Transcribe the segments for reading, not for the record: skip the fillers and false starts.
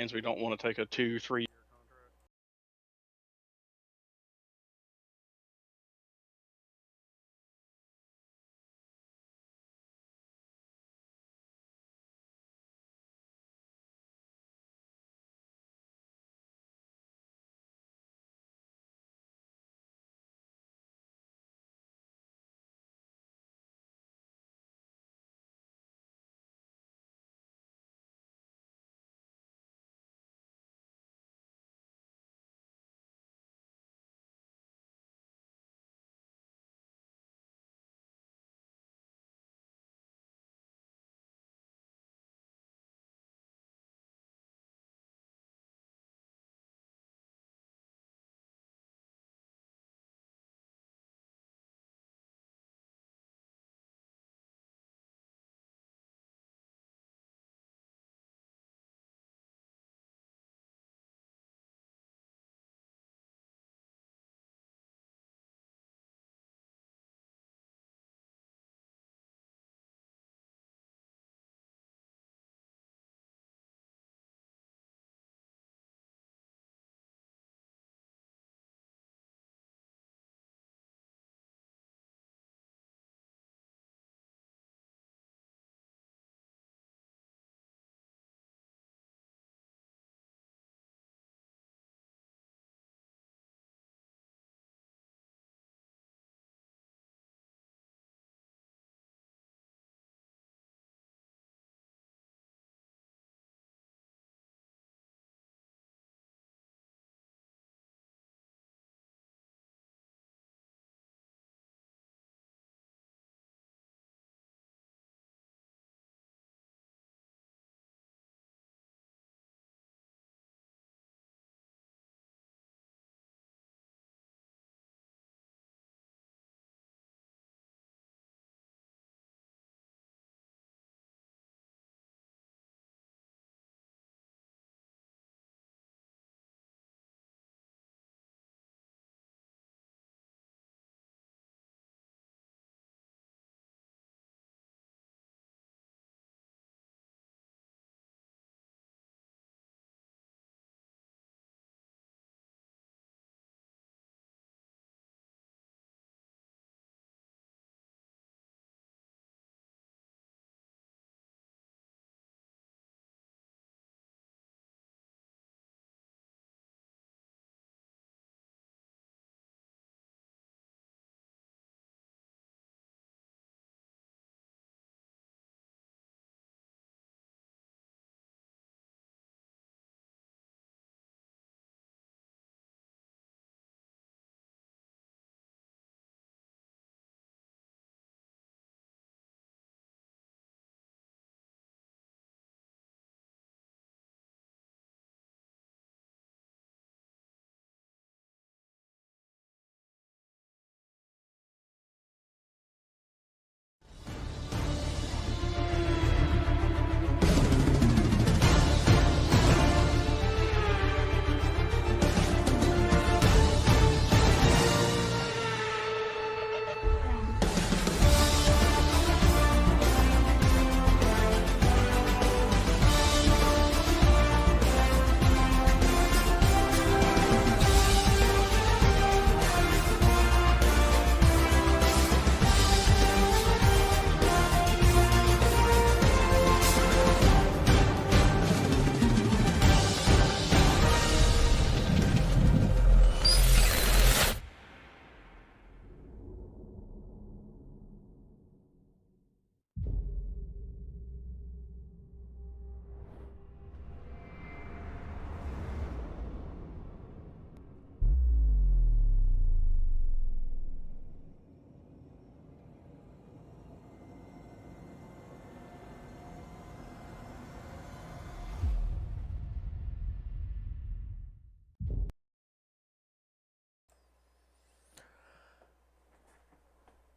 fans, we don't want to take a 2-3 year contract.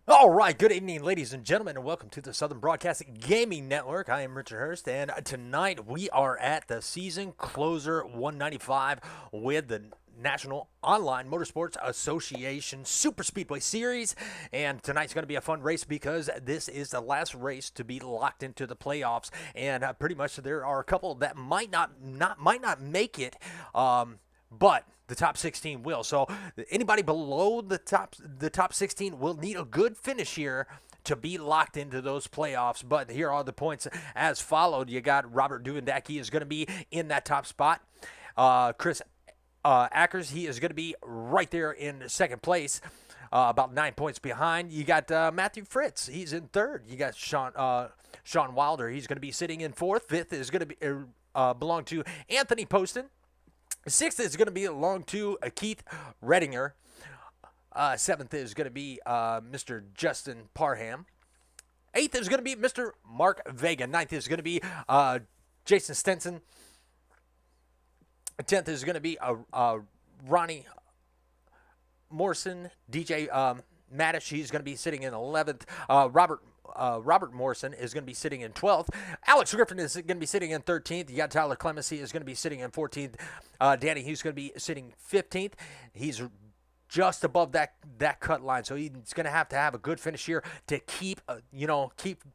All right, good evening, ladies and gentlemen, and welcome to the Southern Broadcasting Gaming Network. I am Richard Hurst, and tonight we are at the season closer 195 with the National Online Motorsports Association SuperSpeedway Series. And tonight's going to be a fun race because this is the last race to be locked into the playoffs. And pretty much there are a couple that might not make it, but the top 16 will. So anybody below the top 16 will need a good finish here to be locked into those playoffs. But here are the points as followed. You got Robert Duendacki is going to be in that top spot. Chris Ackers, he is going to be right there in second place, about 9 points behind. You got Matthew Fritz, he's in third. You got Sean Wilder, he's going to be sitting in fourth. Fifth is going to be belong to Anthony Poston. Sixth is going to belong to Keith Redinger. Seventh is going to be Mr. Justin Parham. Eighth is going to be Mr. Mark Vega. Ninth is going to be Jason Stenson. 10th is going to be Ronnie Morrison. DJ Madish, he's going to be sitting in 11th. Robert Morrison is going to be sitting in 12th. Alex Griffin is going to be sitting in 13th. You got Tyler Clemency is going to be sitting in 14th. Danny Hughes is going to be sitting 15th. He's just above that cut line, so he's going to have a good finish here to keep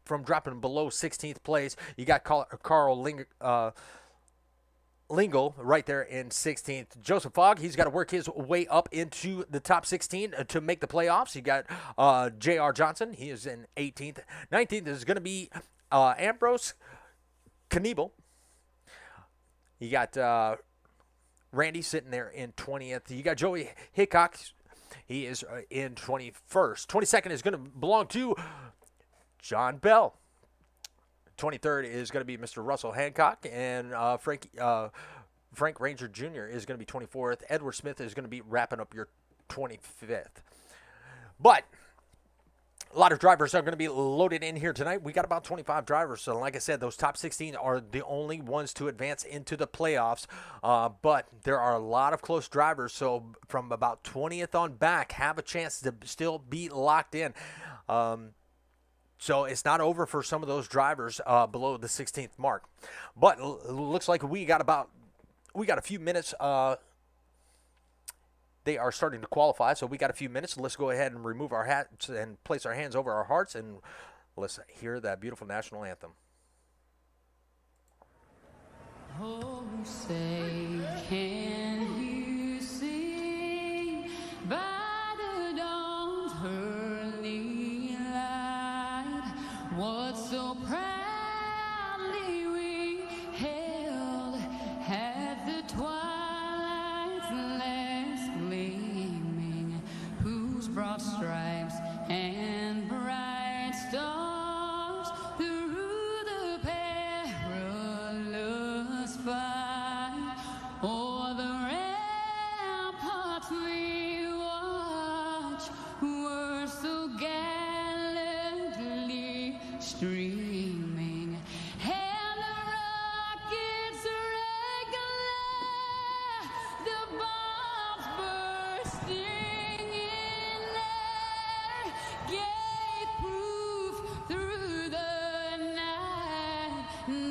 from dropping below 16th place. You got Carl Lingle right there in 16th. Joseph Fogg, he's got to work his way up into the top 16 to make the playoffs. You got J.R. Johnson, he is in 18th. 19th is going to be Ambrose Kniebel. You got Randy sitting there in 20th. You got Joey Hickok. He is in 21st. 22nd is going to belong to John Bell. 23rd is going to be Mr. Russell Hancock. And Frank Ranger Jr. is going to be 24th. Edward Smith is going to be wrapping up your 25th. But a lot of drivers are going to be loaded in here tonight. We got about 25 drivers. So like I said, those top 16 are the only ones to advance into the playoffs. But there are a lot of close drivers. So from about 20th on back, have a chance to still be locked in. So it's not over for some of those drivers below the 16th mark. But it looks like we got a few minutes. They are starting to qualify, so we got a few minutes. Let's go ahead and remove our hats and place our hands over our hearts, and let's hear that beautiful national anthem. Oh, say, can you see by the dawn's early light what so proudly we held at the twilight's last gleaming, whose broad stripes and bright stars through the perilous fight o'er the ramparts we watch were so gallantly streaming, and the rockets regular, the bombs bursting in air, gave proof through the night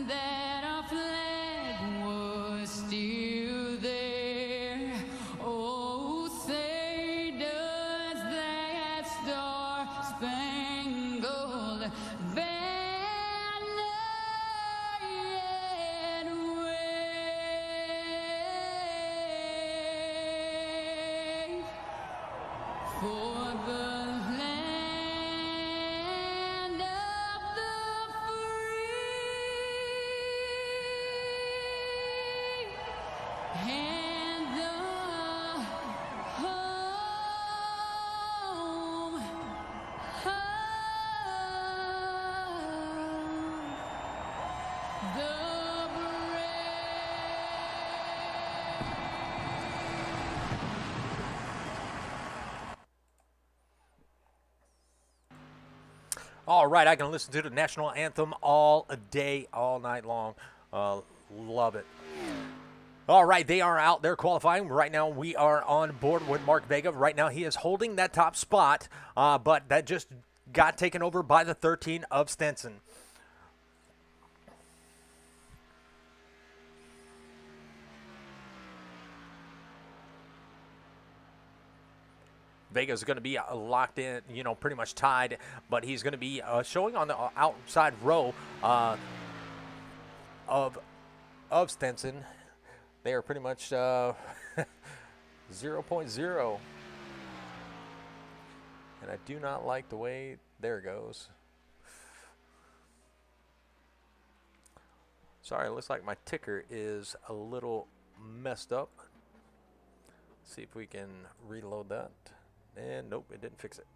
that our flag was still there. Oh, say does that star-spangled banner yet wave for the land of the free and the home of the All right, I can listen to the national anthem all day, all night long. Love it. All right, they are out there qualifying. Right now, we are on board with Mark Vega. Right now, he is holding that top spot, but that just got taken over by the 13 of Stenson. Vega is going to be locked in, pretty much tied, but he's going to be showing on the outside row of Stenson. They are pretty much 0.0. And I do not like the way there goes. Sorry, it looks like my ticker is a little messed up. See if we can reload that. And nope, it didn't fix it.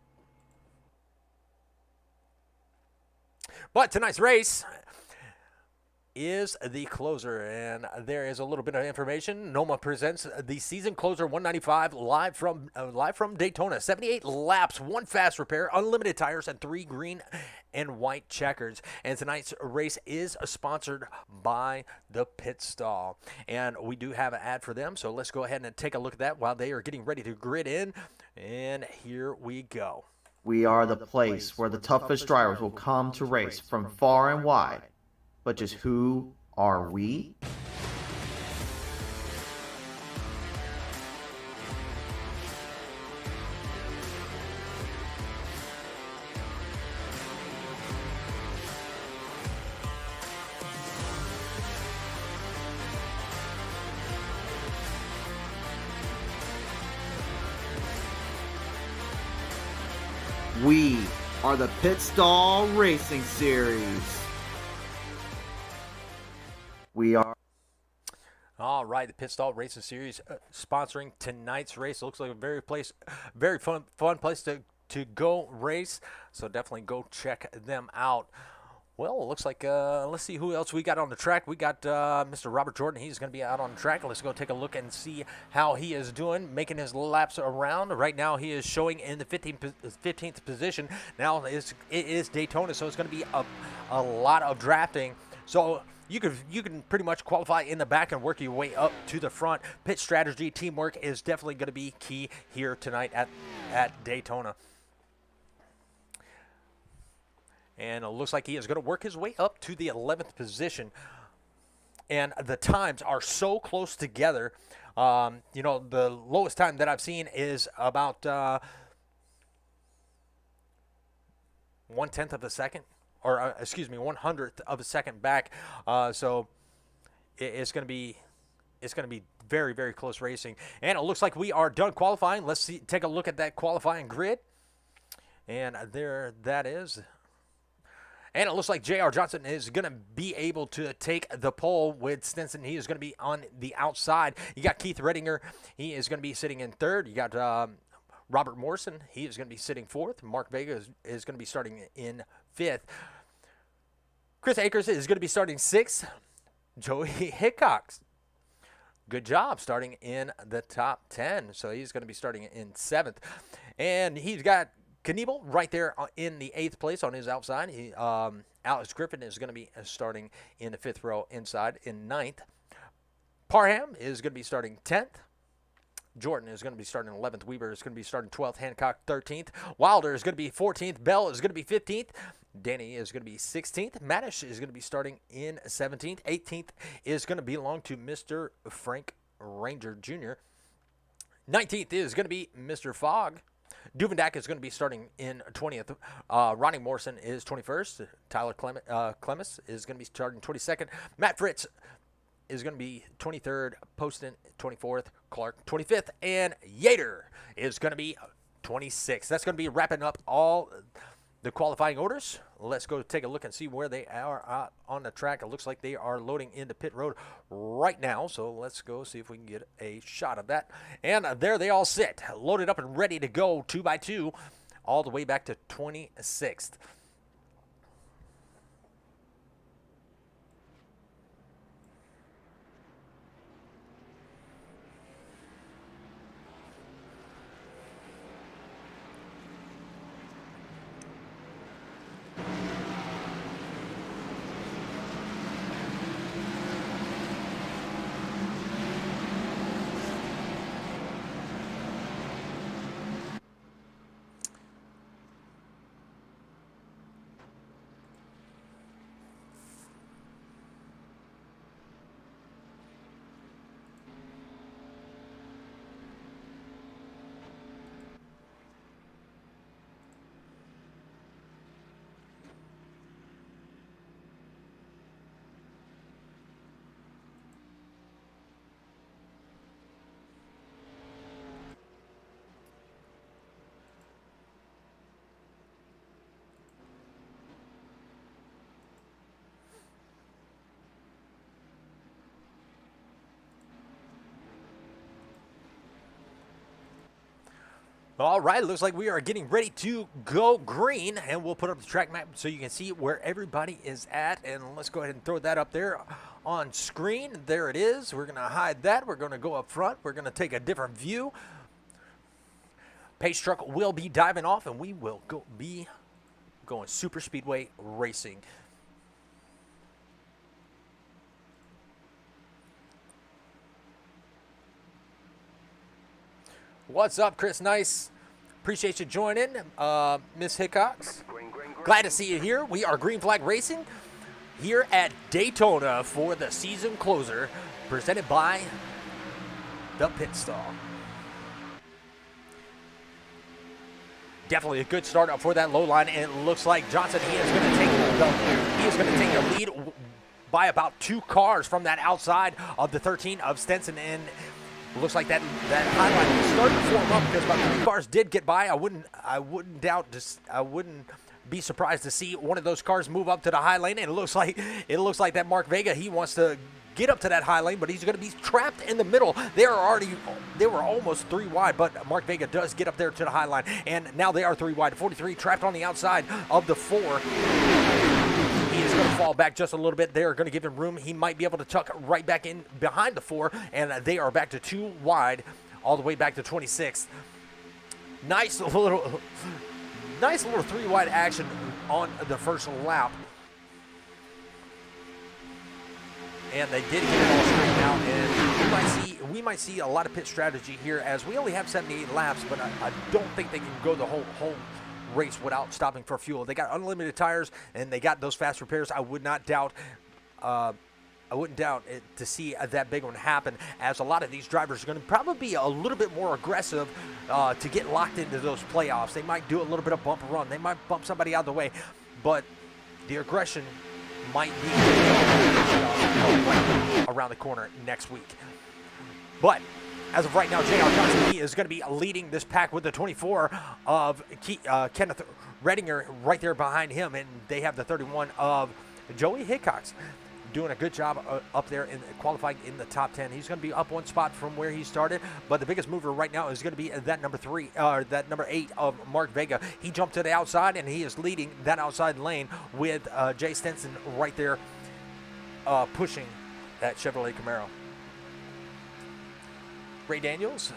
But tonight's race is the closer, and there is a little bit of information. NOMA presents the season closer 195 live from Daytona. 78 laps, 1 fast repair, unlimited tires, and 3 green and white checkers. And tonight's race is sponsored by the Pit Stall, and we do have an ad for them, so let's go ahead and take a look at that while they are getting ready to grid in. And here we go. We are the place where the toughest drivers will come to race from far and wide. But just who are we? We are the Pit Stall Racing Series. We are. All right, the Pit Stall Racing Series sponsoring tonight's race. It looks like a very fun place to go race. So definitely go check them out. Well, it looks like, let's see who else we got on the track. We got Mr. Robert Jordan. He's going to be out on the track. Let's go take a look and see how he is doing, making his laps around. Right now, he is showing in the 15th position. Now, it is Daytona, so it's going to be a lot of drafting. So you can pretty much qualify in the back and work your way up to the front. Pit strategy, teamwork is definitely going to be key here tonight at Daytona. And it looks like he is going to work his way up to the 11th position. And the times are so close together. The lowest time that I've seen is about 1/10 of a second. Or, excuse me, 1/100th of a second back. So it's going to be very, very close racing. And it looks like we are done qualifying. Let's take a look at that qualifying grid. And there that is. And it looks like J.R. Johnson is going to be able to take the pole with Stinson. He is going to be on the outside. You got Keith Redinger. He is going to be sitting in third. You got Robert Morrison. He is going to be sitting fourth. Mark Vega is going to be starting in fifth. Chris Akers is going to be starting sixth. Joey Hickox, good job, starting in the top 10. So he's going to be starting in seventh. And he's got Knievel right there in the 8th place on his outside. Alex Griffin is going to be starting in the 5th row inside in 9th. Parham is going to be starting 10th. Jordan is going to be starting 11th. Weaver is going to be starting 12th. Hancock 13th. Wilder is going to be 14th. Bell is going to be 15th. Danny is going to be 16th. Madish is going to be starting in 17th. 18th is going to belong to Mr. Frank Ranger Jr. 19th is going to be Mr. Fogg. Duvendak is going to be starting in 20th. Ronnie Morrison is 21st. Tyler Clemens is going to be starting 22nd. Matt Fritz is going to be 23rd. Poston 24th. Clark 25th. And Yater is going to be 26th. That's going to be wrapping up all the qualifying orders. Let's go take a look and see where they are on the track. It looks like they are loading into pit road right now. So let's go see if we can get a shot of that. And there they all sit, loaded up and ready to go 2 by 2 all the way back to 26th. All right, looks like we are getting ready to go green, and we'll put up the track map so you can see where everybody is at. And let's go ahead and throw that up there on screen. There it is. We're going to hide that. We're going to go up front. We're going to take a different view. Pace truck will be diving off, and we will be going Super Speedway Racing. What's up, Chris Nice? Appreciate you joining. Miss Hickox, glad to see you here. We are Green Flag Racing here at Daytona for the season closer, presented by the Pit Stall. Definitely a good start up for that low line, and it looks like Johnson, he is going to take the lead by about 2 cars from that outside of the 13 of Stenson, and looks like that high line is starting to form up because about 3 cars did get by. I wouldn't be surprised to see one of those cars move up to the high lane, and it looks like that Mark Vega, he wants to get up to that high lane, but he's going to be trapped in the middle. They were almost 3 wide, but Mark Vega does get up there to the high line, and now they are 3 wide. 43 trapped on the outside of the 4. He is going to fall back just a little bit. They're going to give him room. He might be able to tuck right back in behind the 4, and they are back to 2 wide, all the way back to 26th. Nice little 3 wide action on the first lap. And they did get it all straightened out, and we might see a lot of pit strategy here, as we only have 78 laps, but I don't think they can go the whole race without stopping for fuel. They got unlimited tires, and they got those fast repairs. I wouldn't doubt it to see that big one happen, as a lot of these drivers are going to probably be a little bit more aggressive to get locked into those playoffs. They might do a little bit of bump and run. They might bump somebody out of the way, but the aggression might be around the corner next week. But as of right now, J.R. Johnson, he is going to be leading this pack with the 24 of Kenneth Redinger right there behind him, and they have the 31 of Joey Hickox, doing a good job up there in qualifying in the top 10. He's going to be up 1 spot from where he started, but the biggest mover right now is going to be that number 8 of Mark Vega. He jumped to the outside, and he is leading that outside lane with Jay Stenson right there pushing that Chevrolet Camaro. Ray Daniels,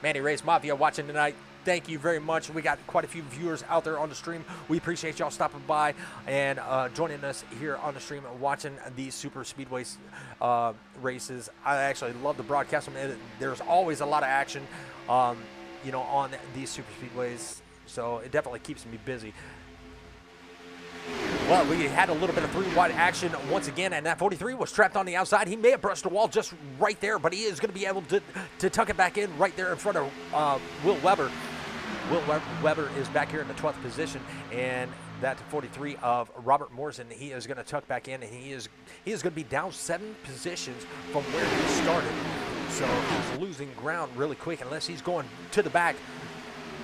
Manny Ray's Mafia watching tonight. Thank you very much. We got quite a few viewers out there on the stream. We appreciate y'all stopping by and joining us here on the stream and watching these Super Speedway races. I actually love to broadcast them. There's always a lot of action, on these Super Speedways, so it definitely keeps me busy. Well, we had a little bit of 3 wide action once again, and that 43 was trapped on the outside. He may have brushed the wall just right there, but he is going to be able to tuck it back in right there in front of Will Weber. Will Weber is back here in the 12th position, and that 43 of Robert Morrison, he is going to tuck back in, and he is going to be down 7 positions from where he started. So he's losing ground really quick, unless he's going to the back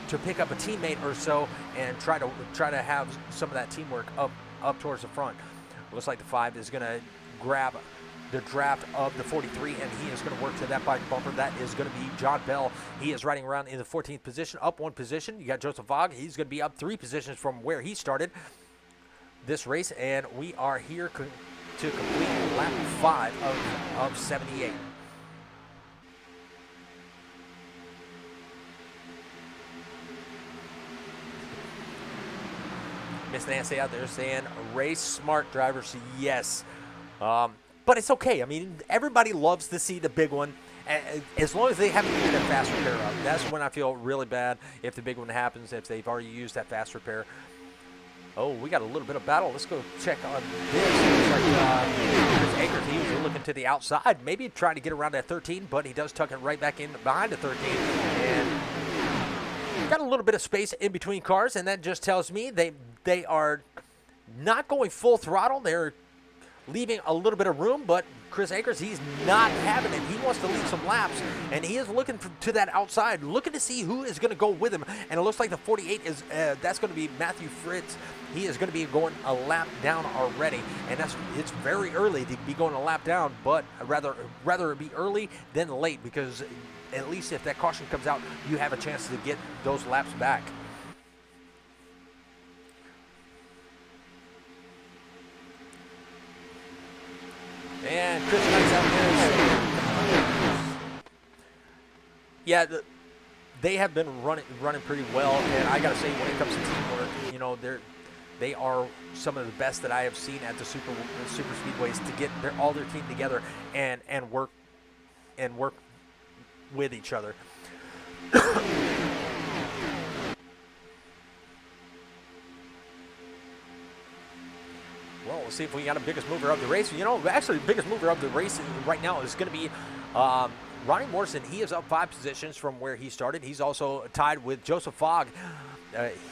to pick up a teammate or so and try to have some of that teamwork up towards the front. Looks like the 5 is going to grab the draft of the 43, and he is going to work to that bike bumper. That is going to be John Bell. He is riding around in the 14th position, up 1 position. You got Joseph Vog. He's going to be up 3 positions from where he started this race, and we are here to complete lap 5 of 78. Miss Nancy out there saying, race smart drivers, yes. But it's okay. I mean, everybody loves to see the big one, as long as they haven't used that fast repair up. That's when I feel really bad if the big one happens, if they've already used that fast repair. Oh, we got a little bit of battle. Let's go check on this. Looks like Chris Akers, he was looking to the outside, maybe trying to get around that 13, but he does tuck it right back in behind the 13. And got a little bit of space in between cars, and that just tells me they are not going full throttle. They're leaving a little bit of room, but Chris Akers, he's not having it. He wants to lead some laps, and he is looking to that outside, looking to see who is going to go with him. And it looks like the 48 is that's going to be Matthew Fritz. He is going to be going a lap down already, and it's very early to be going a lap down, but rather it be early than late, because at least if that caution comes out, you have a chance to get those laps back. And Chris Knight's out there. Yeah, they have been running pretty well, and I gotta say, when it comes to teamwork, you know, they are some of the best that I have seen at the super speedways to get all their team together and work with each other. Well, we'll see if we got a biggest mover of the race. You know, actually, the biggest mover of the race right now is going to be Ronnie Morrison. He is up 5 positions from where he started. He's also tied with Joseph Fogg.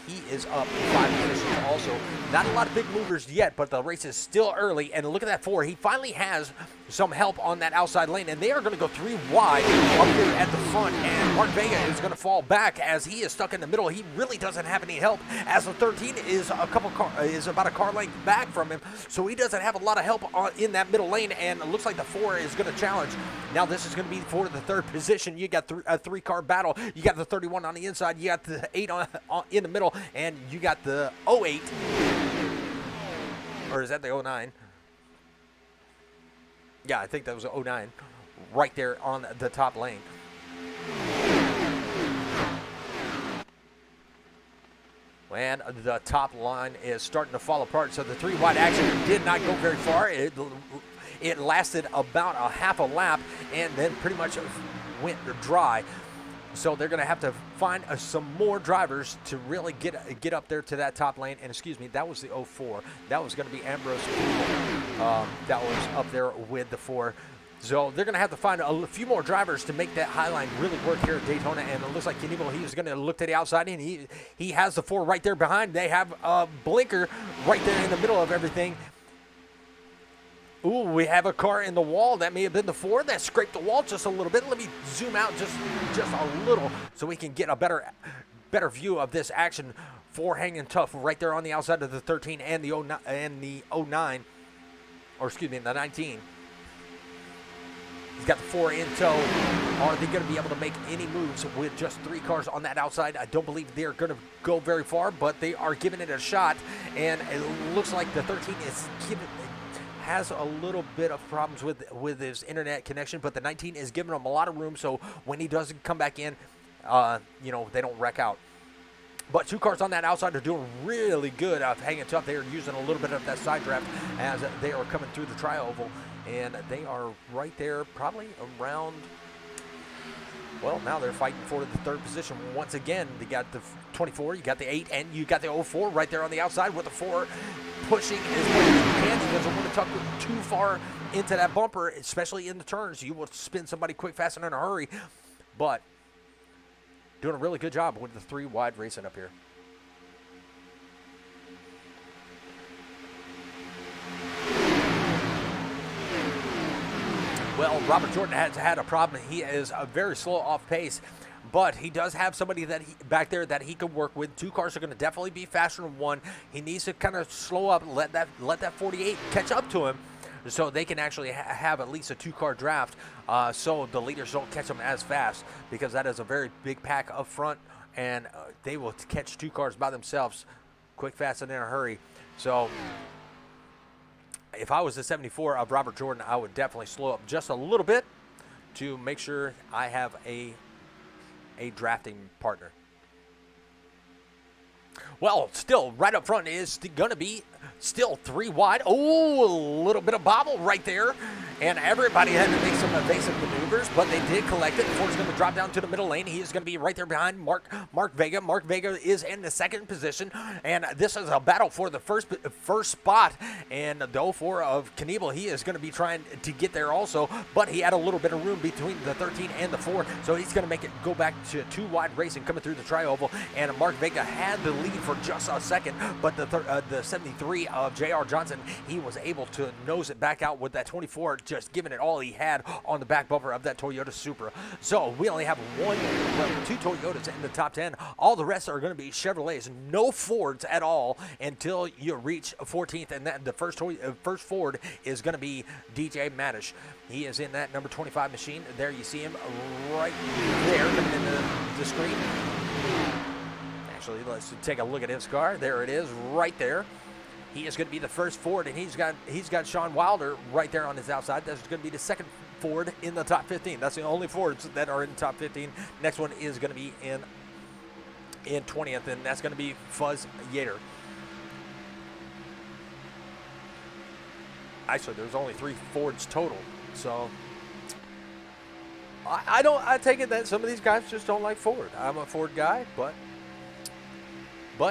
He is up 5 positions also. Not a lot of big movers yet, but the race is still early. And look at that 4. He finally has some help on that outside lane, and they are going to go 3 wide up here at the front. And Mark Vega is going to fall back as he is stuck in the middle. He really doesn't have any help, as the 13 is about a car length back from him, so he doesn't have a lot of help in that middle lane. And it looks like the 4 is going to challenge. Now this is going to be for the 3rd position. You got a 3-car battle. You got the 31 on the inside. You got the 8 in the middle, and you got the 08, or is that the 09? Yeah, I think that was 09, right there on the top lane. And the top line is starting to fall apart, so the 3 wide action did not go very far. It lasted about a half a lap and then pretty much went dry. So they're going to have to find some more drivers to really get up there to that top lane. And excuse me, that was the 04. That was going to be Ambrose that was up there with the 4. So they're going to have to find a few more drivers to make that high line really work here at Daytona. And it looks like Knievel, he's going to look to the outside, and he has the 4 right there behind. They have a blinker right there in the middle of everything. Ooh, we have a car in the wall. That may have been the 4 that scraped the wall just a little bit. Let me zoom out just a little so we can get a better view of this action. 4 hanging tough right there on the outside of the 13 and the 09, or excuse me, the 19. He's got the 4 in tow. Are they going to be able to make any moves with just 3 cars on that outside? I don't believe they're going to go very far, but they are giving it a shot. And it looks like the 13 has a little bit of problems with his internet connection, but the 19 is giving him a lot of room, so when he does come back in, you know, they don't wreck out. But 2 cars on that outside are doing really good, hanging tough. They are using a little bit of that side draft as they are coming through the tri-oval, and they are right there probably around, well, now they're fighting for the 3rd position. Once again, they got the 24, you got the 8, and you got the 04 right there on the outside with the 4 pushing as much as he can. He doesn't want to tuck too far into that bumper, especially in the turns. You will spin somebody quick, fast, and in a hurry. But doing a really good job with the 3 wide racing up here. Well, Robert Jordan has had a problem. He is very slow off pace, but he does have somebody back there that he can work with. 2 cars are going to definitely be faster than 1. He needs to kind of slow up, let that 48 catch up to him, so they can actually have at least a 2-car draft, so the leaders don't catch them as fast, because that is a very big pack up front, and they will catch 2 cars by themselves, quick, fast, and in a hurry. So if I was the 74 of Robert Jordan, I would definitely slow up just a little bit to make sure I have a drafting partner. Well, still right up front is going to be still 3 wide. Oh, a little bit of bobble right there. And everybody had to make some evasive maneuvers, but they did collect it. Ford's going to drop down to the middle lane. He is going to be right there behind Mark Vega. Mark Vega is in the 2nd position, and this is a battle for the first spot. And the 04 of Knievel, he is going to be trying to get there also, but he had a little bit of room between the 13 and the 4, so he's going to make it go back to 2 wide racing coming through the tri-oval. And Mark Vega had the lead for just a second, but the 73 23 of J.R. Johnson. He was able to nose it back out with that 24, just giving it all he had on the back bumper of that Toyota Supra. So we only have two Toyotas in the top 10. All the rest are going to be Chevrolets. No Fords at all until you reach 14th, and the first Ford is going to be DJ Madish. He is in that number 25 machine. There you see him right there coming in the screen. Actually, let's take a look at his car. There it is, right there. He is going to be the first Ford, and he's got Sean Wilder right there on his outside. That's going to be the second Ford in the top 15. That's the only Fords that are in the top 15. Next one is going to be in 20th, and that's going to be Fuzz Yater. Actually, there's only 3 Fords total, so I take it that some of these guys just don't like Ford. I'm a Ford guy, but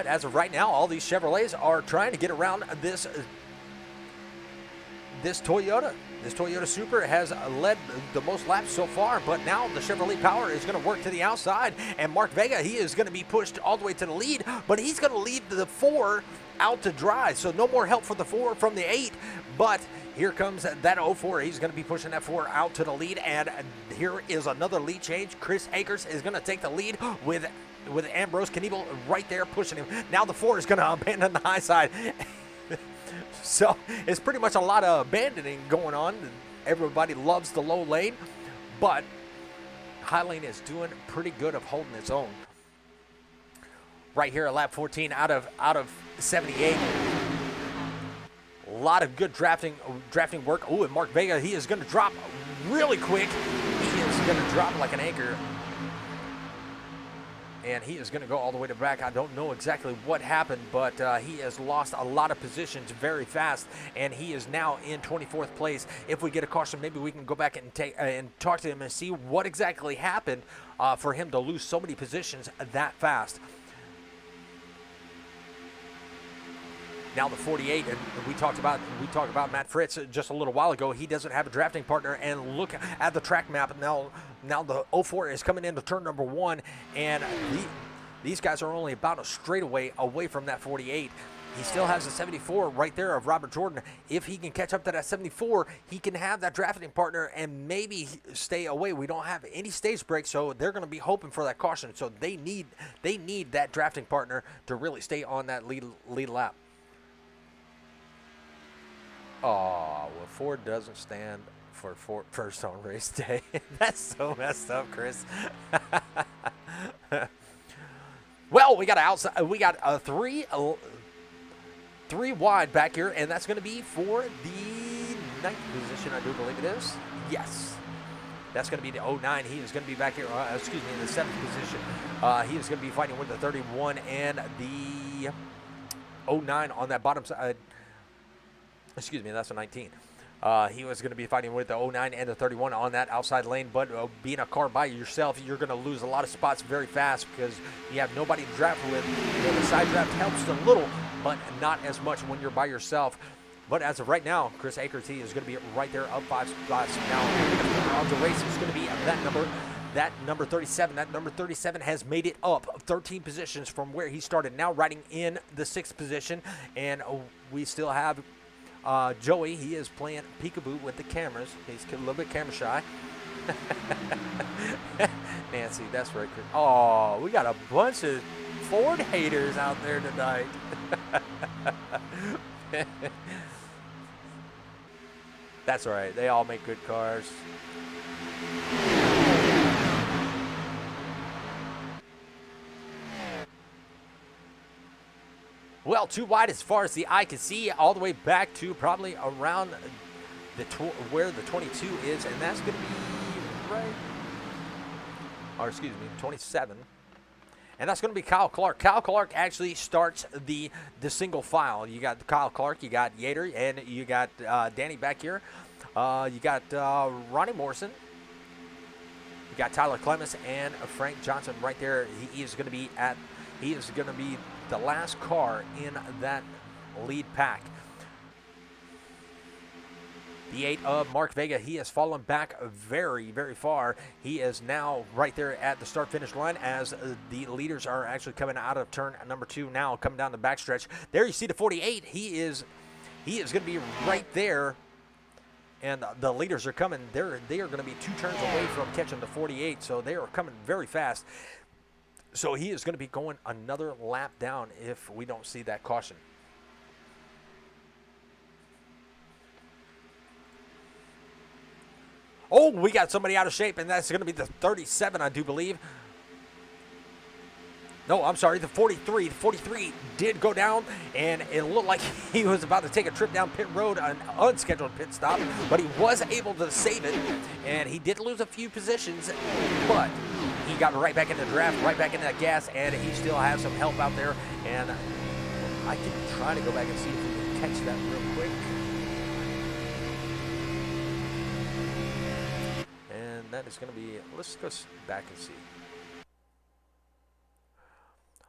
as of right now, all these Chevrolets are trying to get around this Toyota. This Toyota Supra has led the most laps so far, but now the Chevrolet Power is going to work to the outside, and Mark Vega, he is going to be pushed all the way to the lead, but he's going to leave the 4 out to dry, so no more help for the 4 from the 8, but here comes that 04. He's going to be pushing that 4 out to the lead, and here is another lead change. Chris Akers is going to take the lead with Ambrose Kniebel right there pushing him. Now the 4 is going to abandon the high side. So it's pretty much a lot of abandoning going on. Everybody loves the low lane, but high lane is doing pretty good of holding its own. Right here at lap 14 out of 78. A lot of good drafting work. Oh, and Mark Vega, he is going to drop really quick. He is going to drop like an anchor. And he is going to go all the way to the back. I don't know exactly what happened, but he has lost a lot of positions very fast, and he is now in 24th place. If we get a caution, maybe we can go back and talk to him and see what exactly happened for him to lose so many positions that fast. Now the 48, and we talked about Matt Fritz just a little while ago. He doesn't have a drafting partner, and look at the track map. Now the 04 is coming into turn number 1, and these guys are only about a straightaway away from that 48. He still has a 74 right there of Robert Jordan. If he can catch up to that 74, he can have that drafting partner and maybe stay away. We don't have any stage breaks, so they're going to be hoping for that caution. So they need that drafting partner to really stay on that lead lap. Oh, well, Ford doesn't stand for first on race day. That's so messed up, Chris. Well, we got a 3 wide back here, and that's going to be for the 9th position, I do believe it is. Yes. That's going to be the 09. He is going to be back here, in the 7th position. He is going to be fighting with the 31 and the 09 on that bottom side. Excuse me, that's a 19. He was going to be fighting with the 09 and the 31 on that outside lane, but being a car by yourself, you're going to lose a lot of spots very fast because you have nobody to draft with. The side draft helps a little, but not as much when you're by yourself. But as of right now, Chris Akers, he is going to be right there up 5 spots. Now, of the race is going to be that number 37. That number 37 has made it up 13 positions from where he started. Now riding in the 6th position, and we still have Joey. He is playing peekaboo with the cameras. He's a little bit camera shy. Nancy, that's right. Oh, we got a bunch of Ford haters out there tonight. That's all right. They all make good cars. Well, too wide as far as the eye can see, all the way back to probably around where the 22 is, and that's going to be right, or excuse me, 27. And that's going to be Kyle Clark. Kyle Clark actually starts the single file. You got Kyle Clark, you got Yater, and you got Danny back here. You got Ronnie Morrison. You got Tyler Clements and Frank Johnson right there. He is going to be the last car in that lead pack. The 8 of Mark Vega, he has fallen back very, very far. He is now right there at the start-finish line as the leaders are actually coming out of turn number 2 now, coming down the backstretch. There you see the 48. He is going to be right there, and the leaders are coming. They are going to be 2 turns away from catching the 48, so they are coming very fast. So he is going to be going another lap down if we don't see that caution. Oh, we got somebody out of shape, and that's going to be the 37, I do believe. No, I'm sorry, the 43. The 43 did go down, and it looked like he was about to take a trip down pit road, an unscheduled pit stop, but he was able to save it, and he did lose a few positions, but he got right back in the draft, right back in that gas, and he still has some help out there, and I can try to go back and see if we can catch that real quick. That is going to be, let's go back and see.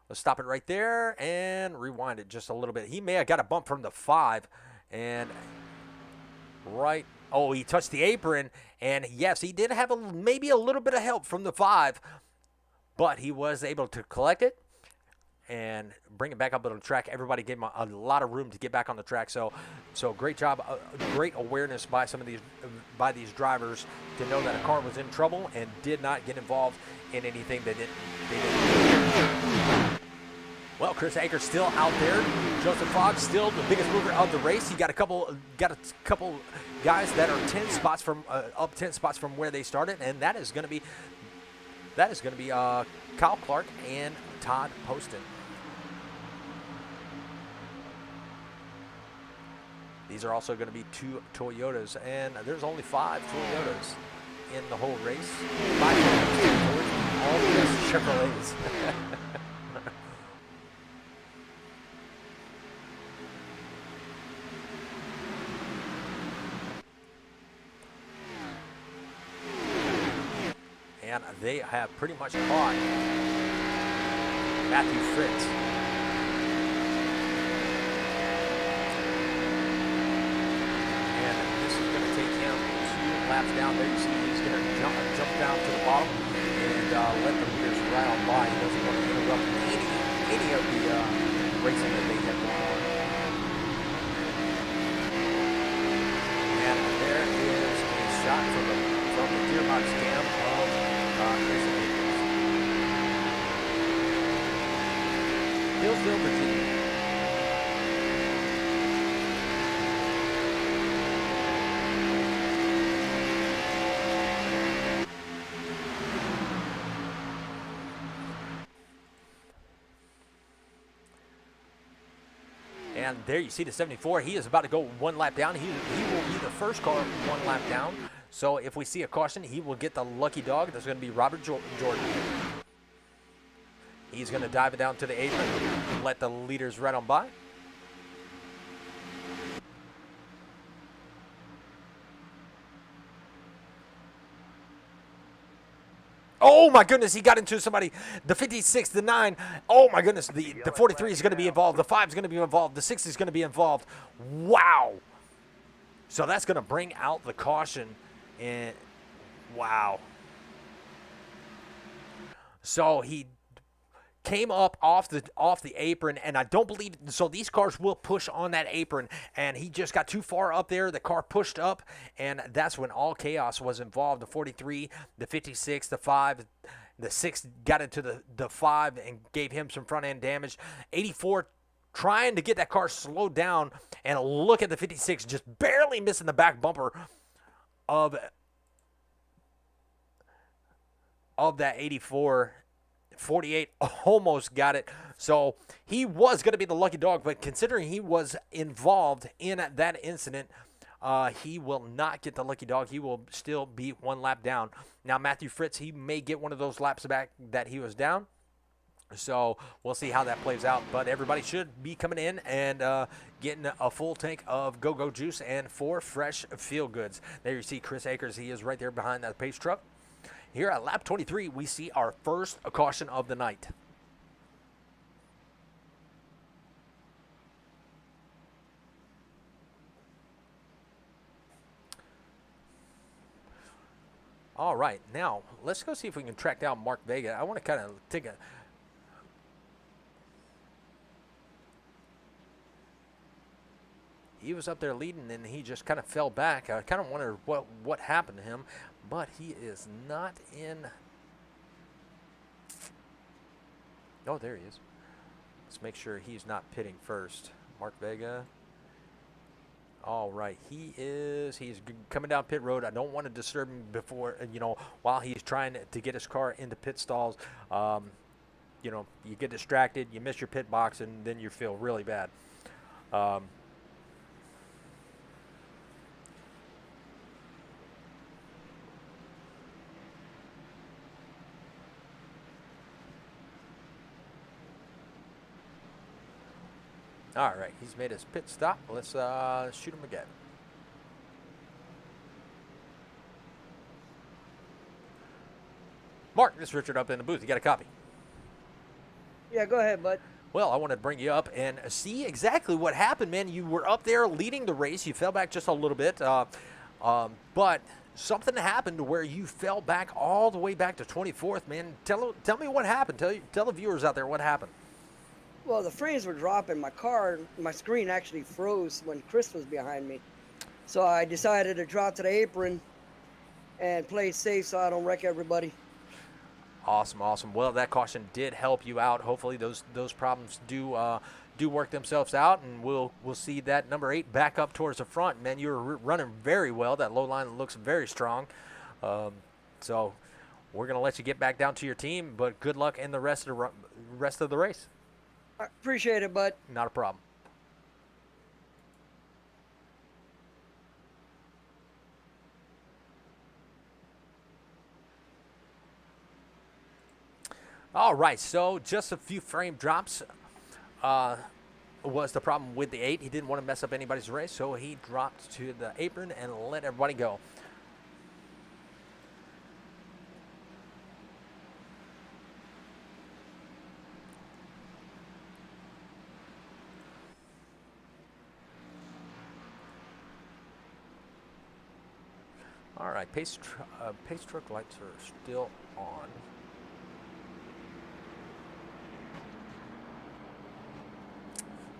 Let's stop it right there and rewind it just a little bit. He may have got a bump from the 5 and right. Oh, he touched the apron, and yes, he did have maybe a little bit of help from the 5, but he was able to collect it and bring it back up on the track. Everybody gave him a lot of room to get back on the track. So great job, great awareness by some of these drivers to know that a car was in trouble and did not get involved in anything they didn't. Well, Chris Akers still out there. Joseph Fogg still the biggest mover of the race. He got a couple guys that are 10 spots from up 10 spots from where they started, and that is going to be Kyle Clark and Todd Poston. These are also going to be 2 Toyotas, and there's only 5 Toyotas in the whole race. 5 Toyotas, all the rest Chevrolets. And they have pretty much caught Matthew Fritz. And this is going to take him 2 laps down there. You see he's going to jump down to the bottom and let the leaders ride on by. He doesn't want to interrupt any of the racing that they have going on. And there is a shot from the gearbox cam of Chris Akers. Hillsville, Virginia. And there you see the 74. He is about to go 1 lap down. He will be the first car 1 lap down. So if we see a caution, he will get the lucky dog. That's going to be Robert Jordan. He's going to dive it down to the apron, let the leaders ride on by. Oh my goodness, he got into somebody. The 56, the 9. Oh my goodness, the 43 is going to be involved. The 5 is going to be involved. The 6 is going to be involved. Wow. So that's going to bring out the caution. And wow. So he came up off the apron, and I don't believe so. These cars will push on that apron, and he just got too far up there. The car pushed up, and that's when all chaos was involved. The 43, the 56, the 5, the 6 got into the 5 and gave him some front end damage. 84 trying to get that car slowed down, and look at the 56 just barely missing the back bumper of that 84. 48 almost got it. So he was going to be the lucky dog, but considering he was involved in that incident, he will not get the lucky dog. He will still be 1 lap down. Now, Matthew Fritz, he may get one of those laps back that he was down. So we'll see how that plays out. But everybody should be coming in and getting a full tank of Go-Go Juice and 4 fresh Feel Goods. There you see Chris Akers. He is right there behind that pace truck. Here at lap 23, we see our first caution of the night. All right, now let's go see if we can track down Mark Vega. I want to kind of take a. He was up there leading, and he just kind of fell back. I kind of wonder what happened to him, but he is not in. Oh, there he is. Let's make sure he's not pitting first. Mark Vega. All right, he is. He's coming down pit road. I don't want to disturb him before, while he's trying to get his car into pit stalls. You get distracted, you miss your pit box, and then you feel really bad. All right, he's made his pit stop. Let's shoot him again. Mark, this is Richard up in the booth. You got a copy? Yeah, go ahead, bud. Well, I wanted to bring you up and see exactly what happened, man. You were up there leading the race. You fell back just a little bit, but something happened where you fell back all the way back to 24th, man. Tell me what happened. Tell the viewers out there what happened. Well, the frames were dropping. My screen actually froze when Chris was behind me. So I decided to drop to the apron and play safe so I don't wreck everybody. Awesome. Well, that caution did help you out. Hopefully those problems do work themselves out, and we'll see that number 8 back up towards the front. Man, you were running very well. That low line looks very strong. So we're going to let you get back down to your team, but good luck in the rest of the race. I appreciate it, bud. Not a problem. All right, so just a few frame drops was the problem with the 8. He didn't want to mess up anybody's race, so he dropped to the apron and let everybody go. All right, pace truck lights are still on.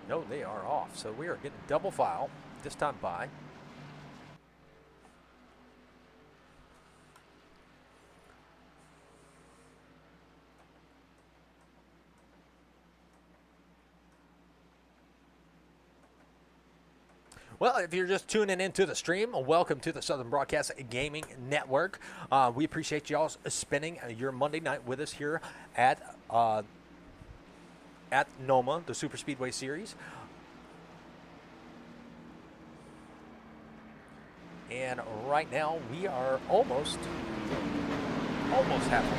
No, they are off. So we are getting double file this time by. Well, if you're just tuning into the stream, welcome to the Southern Broadcast Gaming Network. We appreciate y'all spending your Monday night with us here at NOMA, the Super Speedway Series. And right now we are almost halfway.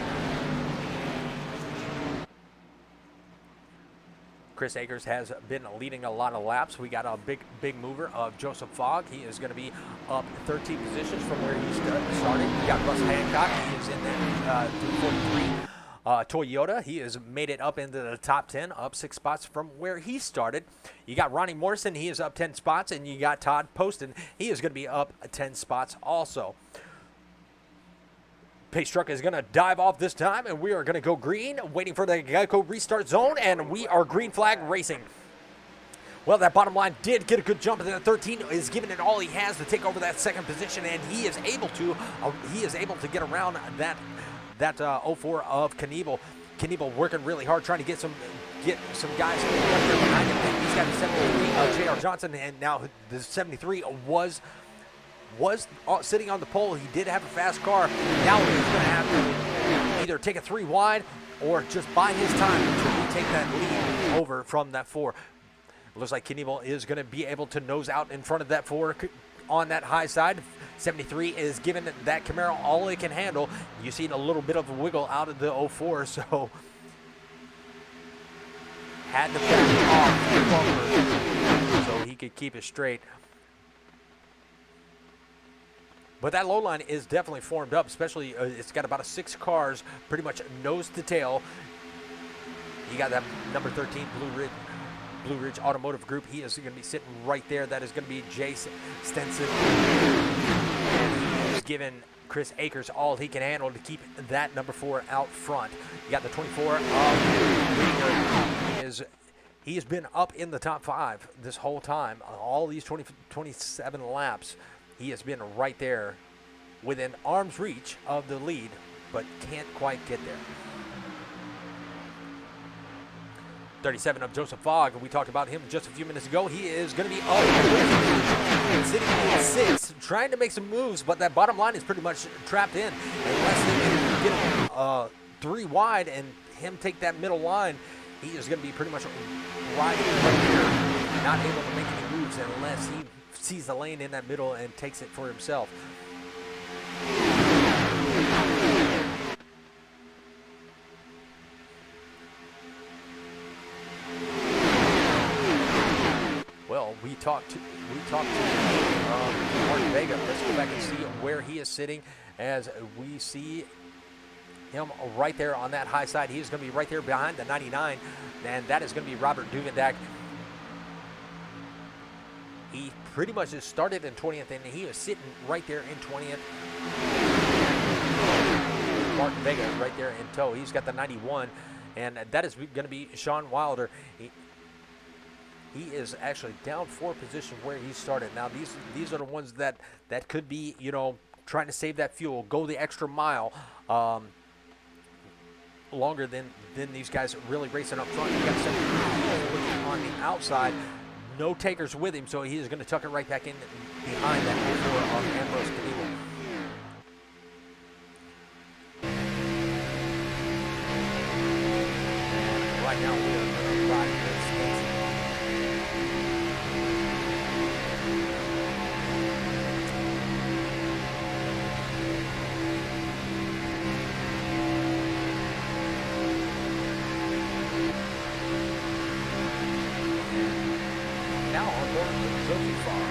Chris Akers has been leading a lot of laps. We got a big mover of Joseph Fogg. He is going to be up 13 positions from where he started. We got Russ Hancock. He is in there 343. Toyota, he has made it up into the top 10, up 6 spots from where he started. You got Ronnie Morrison, he is up 10 spots, and you got Todd Poston, he is going to be up 10 spots also. Pace truck is going to dive off this time, and we are going to go green, waiting for the Geico restart zone, and we are green flag racing. Well, that bottom line did get a good jump, and then 13 is giving it all he has to take over that second position, and he is able to get around that 04 of Knievel. Knievel working really hard, trying to get some guys behind him. He's got the 73 J.R. Johnson, and now the 73 was sitting on the pole. He did have a fast car. Now he's going to have to either take a 3 wide or just buy his time to retake that lead over from that 4. It looks like Knievel is going to be able to nose out in front of that 4 on that high side. 73 is giving that Camaro all it can handle. You see a little bit of a wiggle out of the 04, so had to back off so he could keep it straight. But that low line is definitely formed up, especially it's got about 6 cars pretty much nose to tail. You got that number 13 Blue Ridge Automotive Group. He is going to be sitting right there. That is going to be Jay Stenson. And he is giving Chris Akers all he can handle to keep that number 4 out front. You got the 24 he has been up in the top 5 this whole time. All these 27 laps, he has been right there within arm's reach of the lead, but can't quite get there. 37 of Joseph Fogg, we talked about him just a few minutes ago. He is going to be up sitting in 6th, trying to make some moves, but that bottom line is pretty much trapped in. Unless they can get him 3 wide and him take that middle line, he is going to be pretty much riding right here, not able to make any moves unless he sees the lane in that middle and takes it for himself. Well, we talked to Martin Vega. Let's go back and see where he is sitting as we see him right there on that high side. He is going to be right there behind the 99, and that is going to be Robert Duvendak. He pretty much just started in 20th, and he is sitting right there in 20th. Martin Vega right there in tow. He's got the 91, and that is going to be Sean Wilder. He is actually down 4 positions where he started. Now, these are the ones that could be, trying to save that fuel, go the extra mile. Longer than these guys really racing up front. You got something on the outside, no takers with him, so he is going to tuck it right back in behind that over of Ambrose Knievel. And right now we're going to ride this. Now on board with Sophie Farr.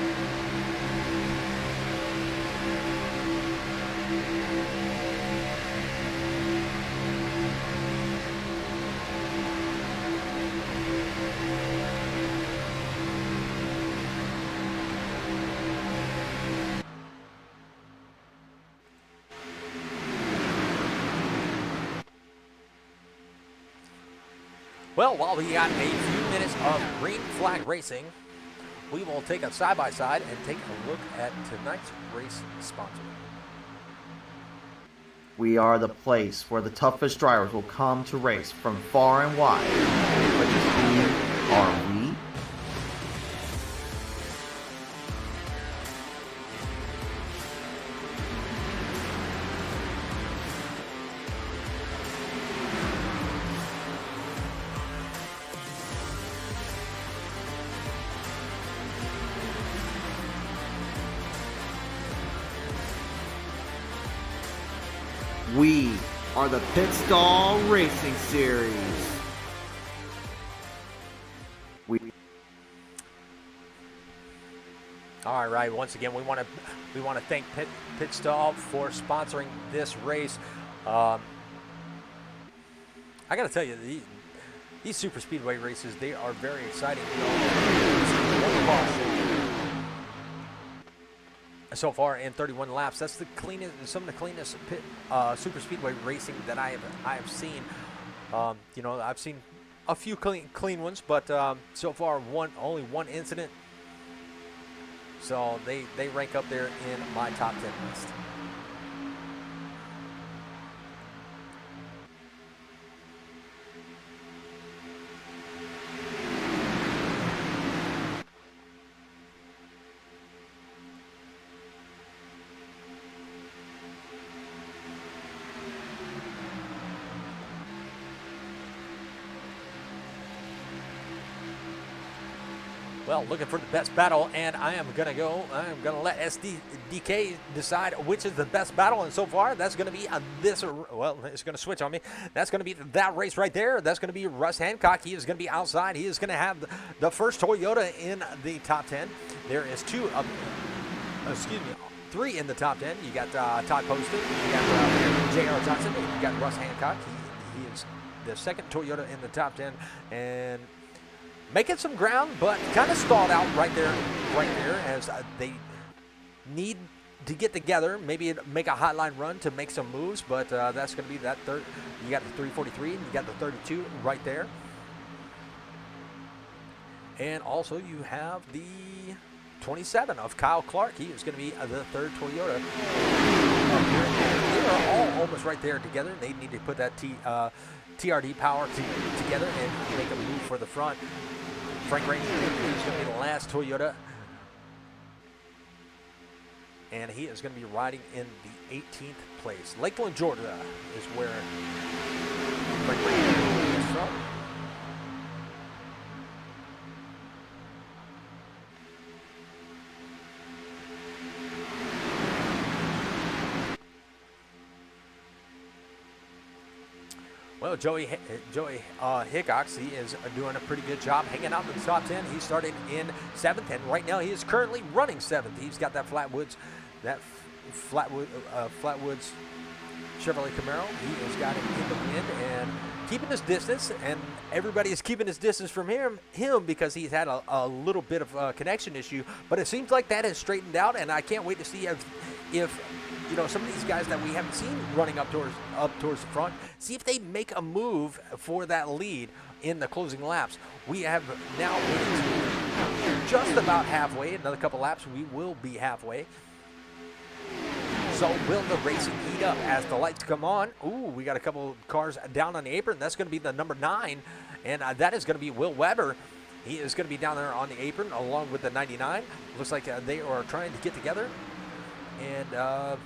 Well, while we got a few minutes of green flag racing, we will take a side-by-side and take a look at tonight's race sponsor. We are the place where the toughest drivers will come to race from far and wide. But just who are we? We are the Pit Stall Racing Series. All right, once again, we want to thank Pit Stall for sponsoring this race. I got to tell you, these super speedway races, they are very exciting. So far in 31 laps, that's the cleanest, some of the cleanest super speedway racing that I have seen. I've seen a few clean ones, but so far only one incident. So they rank up there in my top 10 list. Well, looking for the best battle, and I'm going to let SDK decide which is the best battle, and so far, that's going to be it's going to switch on me. That's going to be that race right there. That's going to be Russ Hancock. He is going to be outside. He is going to have the first Toyota in the top 10. There is 3 in the top 10. You got Todd Poston, you got J.R. Johnson, and you got Russ Hancock. He is the second Toyota in the top 10, and making some ground, but kind of stalled out right there as they need to get together, maybe make a hotline run to make some moves, but that's going to be that third. You got the 343 and you got the 32 right there. And also you have the 27 of Kyle Clark. He is going to be the third Toyota. They are all almost right there together. They need to put that TRD power together and make a move for the front. Frank Rainey is going to be the last Toyota. And he is going to be riding in the 18th place. Lakeland, Georgia is where Frank Rainey is from. Well, Joey Hickox, he is doing a pretty good job hanging out in the top 10. He started in 7th, and right now he is currently running 7th. He's got that Flatwoods Chevrolet Camaro. He has got it in the wind and keeping his distance, and everybody is keeping his distance from him because he's had a little bit of a connection issue. But it seems like that has straightened out, and I can't wait to see if you know, some of these guys that we haven't seen running up towards the front, see if they make a move for that lead in the closing laps. We have now waited just about halfway. Another couple laps, we will be halfway. So will the racing heat up as the lights come on? Ooh, we got a couple cars down on the apron. That's going to be the number 9, and that is going to be Will Weber. He is going to be down there on the apron along with the 99. Looks like they are trying to get together and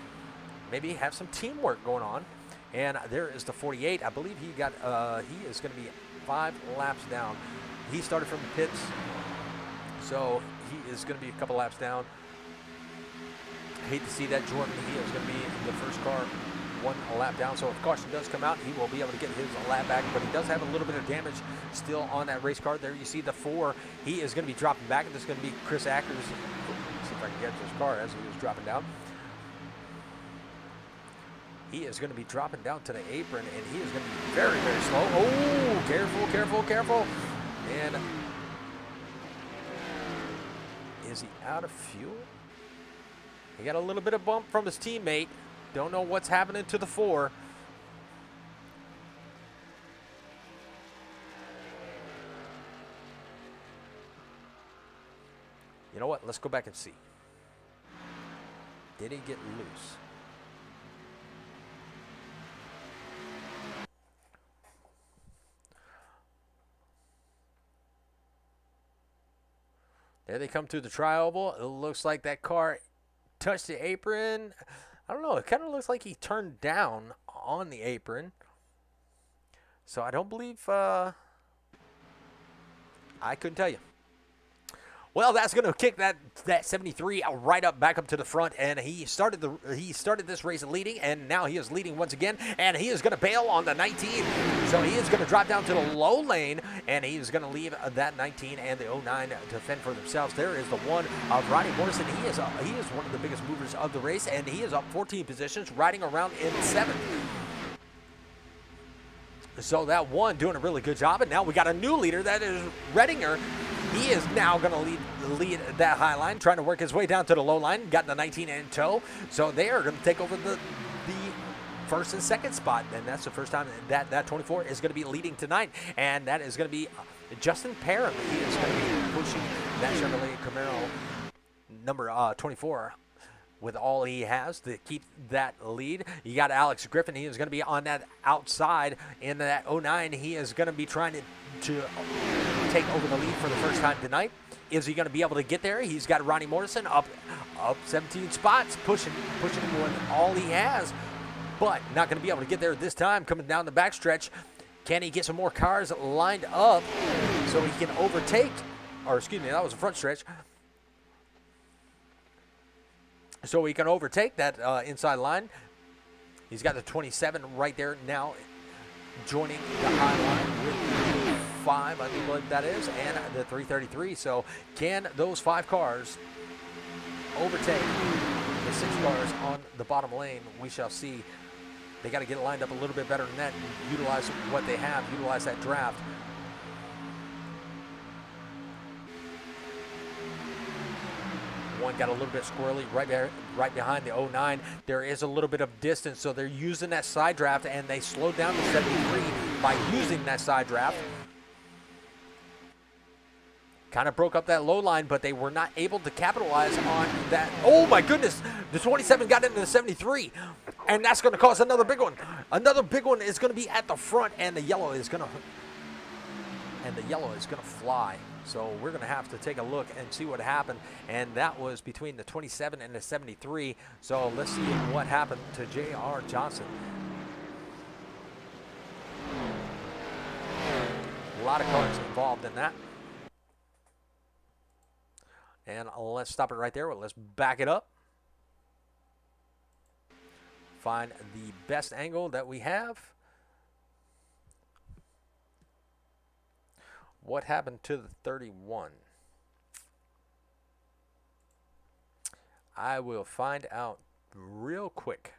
maybe have some teamwork going on. And there is the 48. I believe he is going to be 5 laps down. He started from the pits, so he is going to be a couple laps down. Hate to see that, Jordan. He is going to be the first car 1 lap down. So if caution does come out, he will be able to get his lap back. But he does have a little bit of damage still on that race car. There you see the 4. He is going to be dropping back. This is going to be Chris Ackers. See if I can get this car as he was dropping down. He is going to be dropping down to the apron, and he is going to be very, very slow. Oh, careful, careful, careful. And is he out of fuel? He got a little bit of bump from his teammate. Don't know what's happening to the 4. You know what? Let's go back and see. Did he get loose? There they come to the tri-oval. It looks like that car touched the apron. I don't know. It kind of looks like he turned down on the apron. So I don't believe I couldn't tell you. Well, that's going to kick that 73 right up back up to the front, and he started this race leading, and now he is leading once again, and he is going to bail on the 19. So he is going to drop down to the low lane, and he is going to leave that 19 and the 09 to fend for themselves. There is the 1 of Ronnie Morrison. He is one of the biggest movers of the race, and he is up 14 positions, riding around in 7th. So that 1 doing a really good job, and now we got a new leader. That is Redinger. He is now going to lead that high line, trying to work his way down to the low line. Got the 19 in tow. So they are going to take over the first and second spot. And that's the first time that 24 is going to be leading tonight. And that is going to be Justin Parham. He is going to be pushing that Chevrolet Camaro number 24 with all he has to keep that lead. You got Alex Griffin. He is going to be on that outside in that 09. He is going to be trying to take over the lead for the first time tonight. Is he going to be able to get there? He's got Ronnie Morrison up 17 spots, pushing him with all he has, but not going to be able to get there this time. Coming down the backstretch, can he get some more cars lined up so he can overtake? Or excuse me, that was a front stretch. So he can overtake that inside line. He's got the 27 right there now, joining the high line with 5, I think what that is, and the 333. So can those 5 cars overtake the 6 cars on the bottom lane? We shall see. They got to get it lined up a little bit better than that and utilize what they have, utilize that draft. 31 got a little bit squirrely right behind the 09. There is a little bit of distance, so they're using that side draft, and they slowed down to 73 by using that side draft. Kind of broke up that low line, but they were not able to capitalize on that. Oh my goodness, the 27 got into the 73, and that's going to cause another big one. Another big one is going to be at the front, and the yellow is going to fly. So we're going to have to take a look and see what happened, and that was between the 27 and the 73. So let's see what happened to J.R. Johnson. A lot of cars involved in that. And let's stop it right there. Let's back it up. Find the best angle that we have. What happened to the 31? I will find out real quick.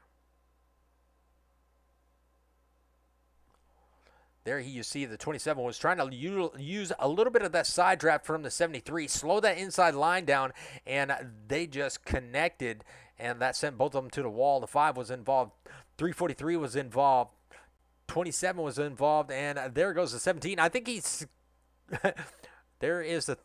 There you see the 27 was trying to use a little bit of that side draft from the 73, slow that inside line down, and they just connected, and that sent both of them to the wall. The 5 was involved, 343 was involved, 27 was involved, and there goes the 17. I think he's there is the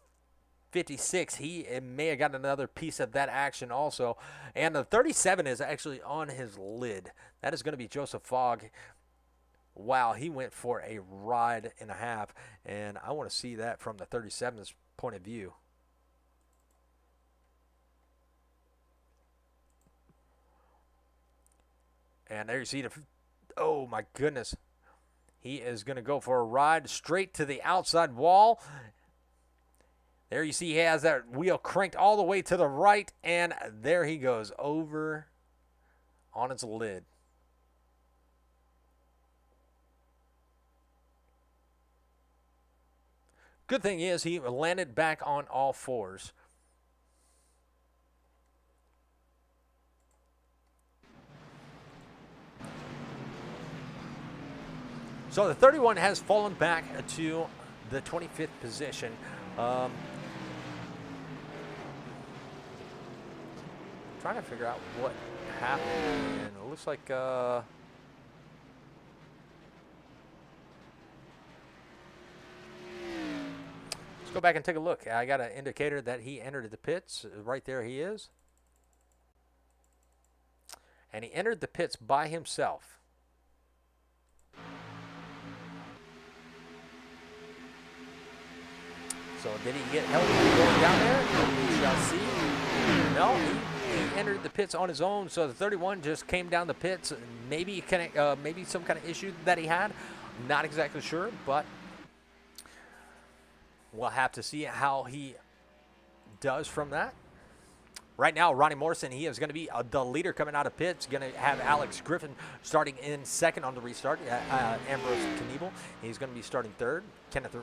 56. He may have got another piece of that action also, and the 37 is actually on his lid. That is going to be Joseph Fogg. Wow, he went for a ride and a half, and I want to see that from the 37's point of view. And there you see the, oh my goodness. He is going to go for a ride straight to the outside wall. There you see he has that wheel cranked all the way to the right, and there he goes over on its lid. Good thing is he landed back on all fours. So the 31 has fallen back to the 25th position. Trying to figure out what happened, and it looks like let's go back and take a look. I got an indicator that he entered the pits. Right there he is. And he entered the pits by himself. So did he get help going down there? We shall see. No, he entered the pits on his own. So the 31 just came down the pits. Maybe some kind of issue that he had. Not exactly sure, but we'll have to see how he does from that. Right now, Ronnie Morrison, he is going to be the leader coming out of pits. Going to have Alex Griffin starting in second on the restart. Ambrose Knievel, he's going to be starting third. Kenneth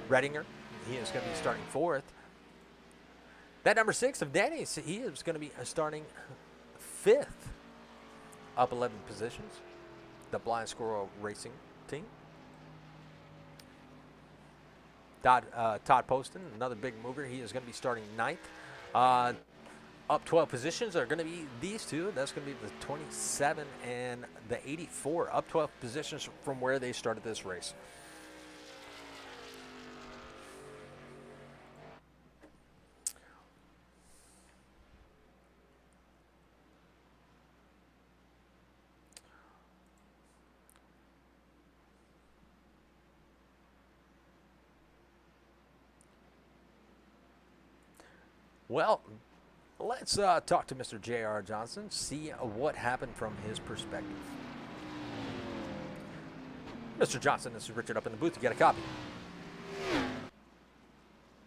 Redinger, he is going to be starting fourth. That number 6 of Danny's, he is going to be starting fifth. Up 11 positions. The Blind Squirrel Racing team. Todd Poston, another big mover. He is going to be starting ninth. Up 12 positions are going to be these two. That's going to be the 27 and the 84. Up 12 positions from where they started this race. Well, let's talk to Mr. J.R. Johnson, see what happened from his perspective. Mr. Johnson, this is Richard up in the booth. You got a copy?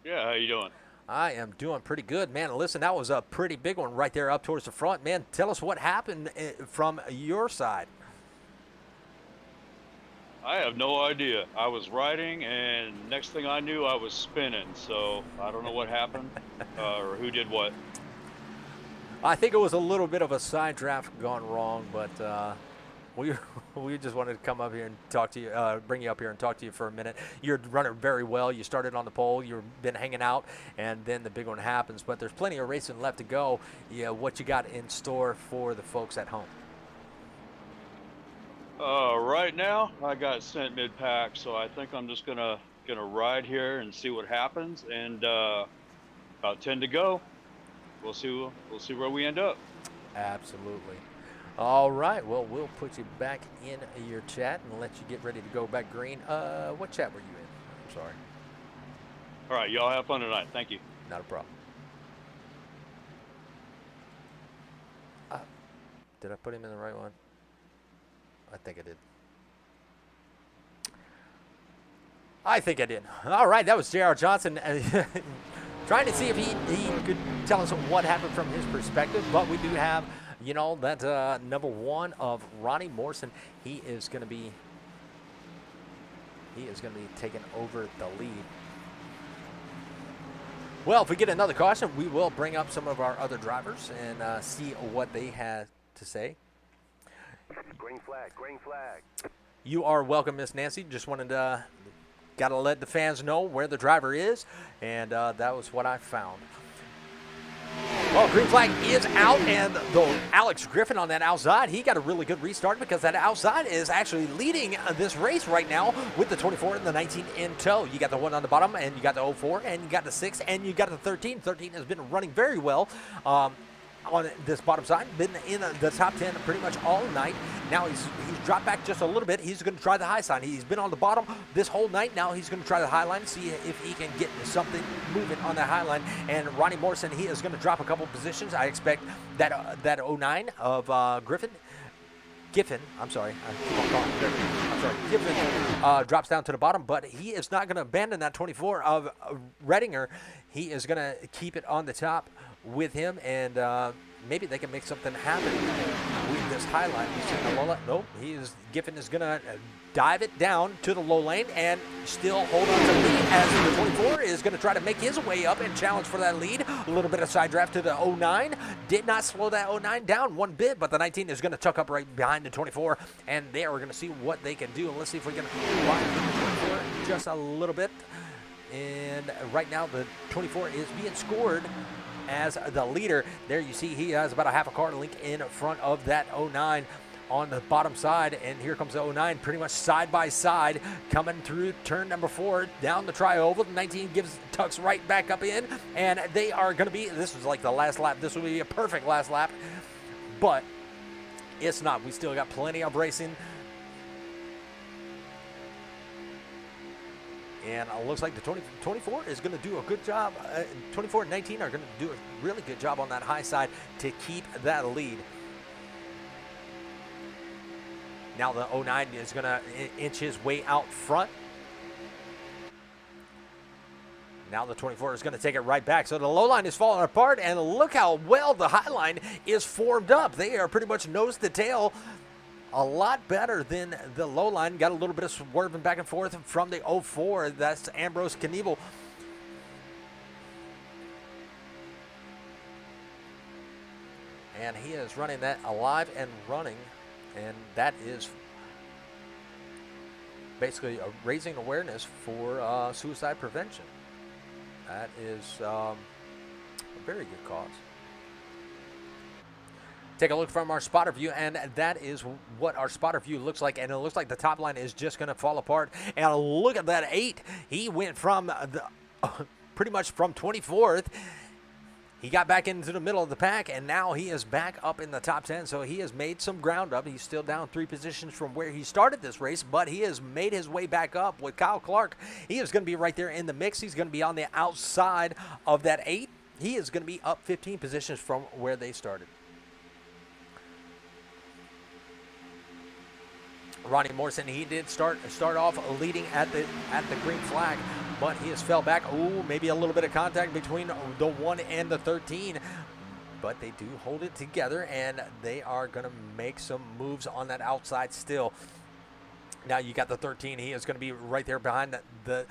Yeah, how you doing? I am doing pretty good, man. Listen, that was a pretty big one right there up towards the front. Man, tell us what happened from your side. I have no idea. I was riding, and next thing I knew, I was spinning. So I don't know what happened or who did what. I think it was a little bit of a side draft gone wrong, but We we just wanted to come up here and talk to you, bring you up here and talk to you for a minute. You're running very well. You started on the pole. You've been hanging out, and then the big one happens. But there's plenty of racing left to go. Yeah, what you got in store for the folks at home? Right now, I got sent mid-pack, so I think I'm just gonna ride here and see what happens. And about 10 to go. We'll see where we end up. Absolutely. All right. Well, we'll put you back in your chat and let you get ready to go back green. What chat were you in? I'm sorry. All right, y'all have fun tonight. Thank you. Not a problem. Did I put him in the right one? I think I did. I think I did. All right, that was J.R. Johnson trying to see if he could tell us what happened from his perspective. But we do have, you know, that number one of Ronnie Morrison. He is going to be taking over the lead. Well, if we get another caution, we will bring up some of our other drivers and see what they had to say. Green flag, green flag. You are welcome, Miss Nancy. Just wanted to, got to let the fans know where the driver is, and that was what I found. Well, green flag is out, and the Alex Griffin on that outside, he got a really good restart because that outside is actually leading this race right now with the 24 and the 19 in tow. You got the one on the bottom, and you got the 04, and you got the 6, and you got the 13. 13 has been running very well. On this bottom side, been in the top 10 pretty much all night. Now he's dropped back just a little bit. He's going to try the high side. He's been on the bottom this whole night. Now he's going to try the high line, see if he can get something moving on the high line. And Ronnie Morrison, he is going to drop a couple positions. I expect that 09 of Giffen, drops down to the bottom, but he is not going to abandon that 24 of Redinger. He is going to keep it on the top with him, and maybe they can make something happen with this high line. Nope, Giffen is going to dive it down to the low lane and still hold on to the lead as the 24 is going to try to make his way up and challenge for that lead. A little bit of side draft to the 09. Did not slow that 09 down one bit, but the 19 is going to tuck up right behind the 24, and there we're going to see what they can do. And let's see if we can ride the 24 just a little bit. And right now the 24 is being scored as the leader. There you see he has about a half a car link in front of that 09 on the bottom side, and here comes the 09 pretty much side by side coming through turn number 4 down the tri-oval. The 19 tucks right back up in, and they are going to be, this was like the last lap. This will be a perfect last lap, but it's not. We still got plenty of racing. And it looks like the 24 is going to do a good job. 24 and 19 are going to do a really good job on that high side to keep that lead. Now the 09 is going to inch his way out front. Now the 24 is going to take it right back. So the low line is falling apart, and look how well the high line is formed up. They are pretty much nose to tail. A lot better than the low line. Got a little bit of swerving back and forth from the 04. That's Ambrose Knievel. And he is running that alive and running. And that is basically raising awareness for suicide prevention. That is a very good cause. Take a look from our spotter view, and that is what our spotter view looks like. And it looks like the top line is just going to fall apart. And look at that 8. He went from the pretty much from 24th. He got back into the middle of the pack, and now he is back up in the top 10. So he has made some ground up. He's still down 3 positions from where he started this race, but he has made his way back up with Kyle Clark. He is going to be right there in the mix. He's going to be on the outside of that 8. He is going to be up 15 positions from where they started. Ronnie Morrison, he did start off leading at the green flag, but he has fell back. Oh, maybe a little bit of contact between the 1 and the 13, but they do hold it together, and they are going to make some moves on that outside still. Now you got the 13. He is going to be right there behind the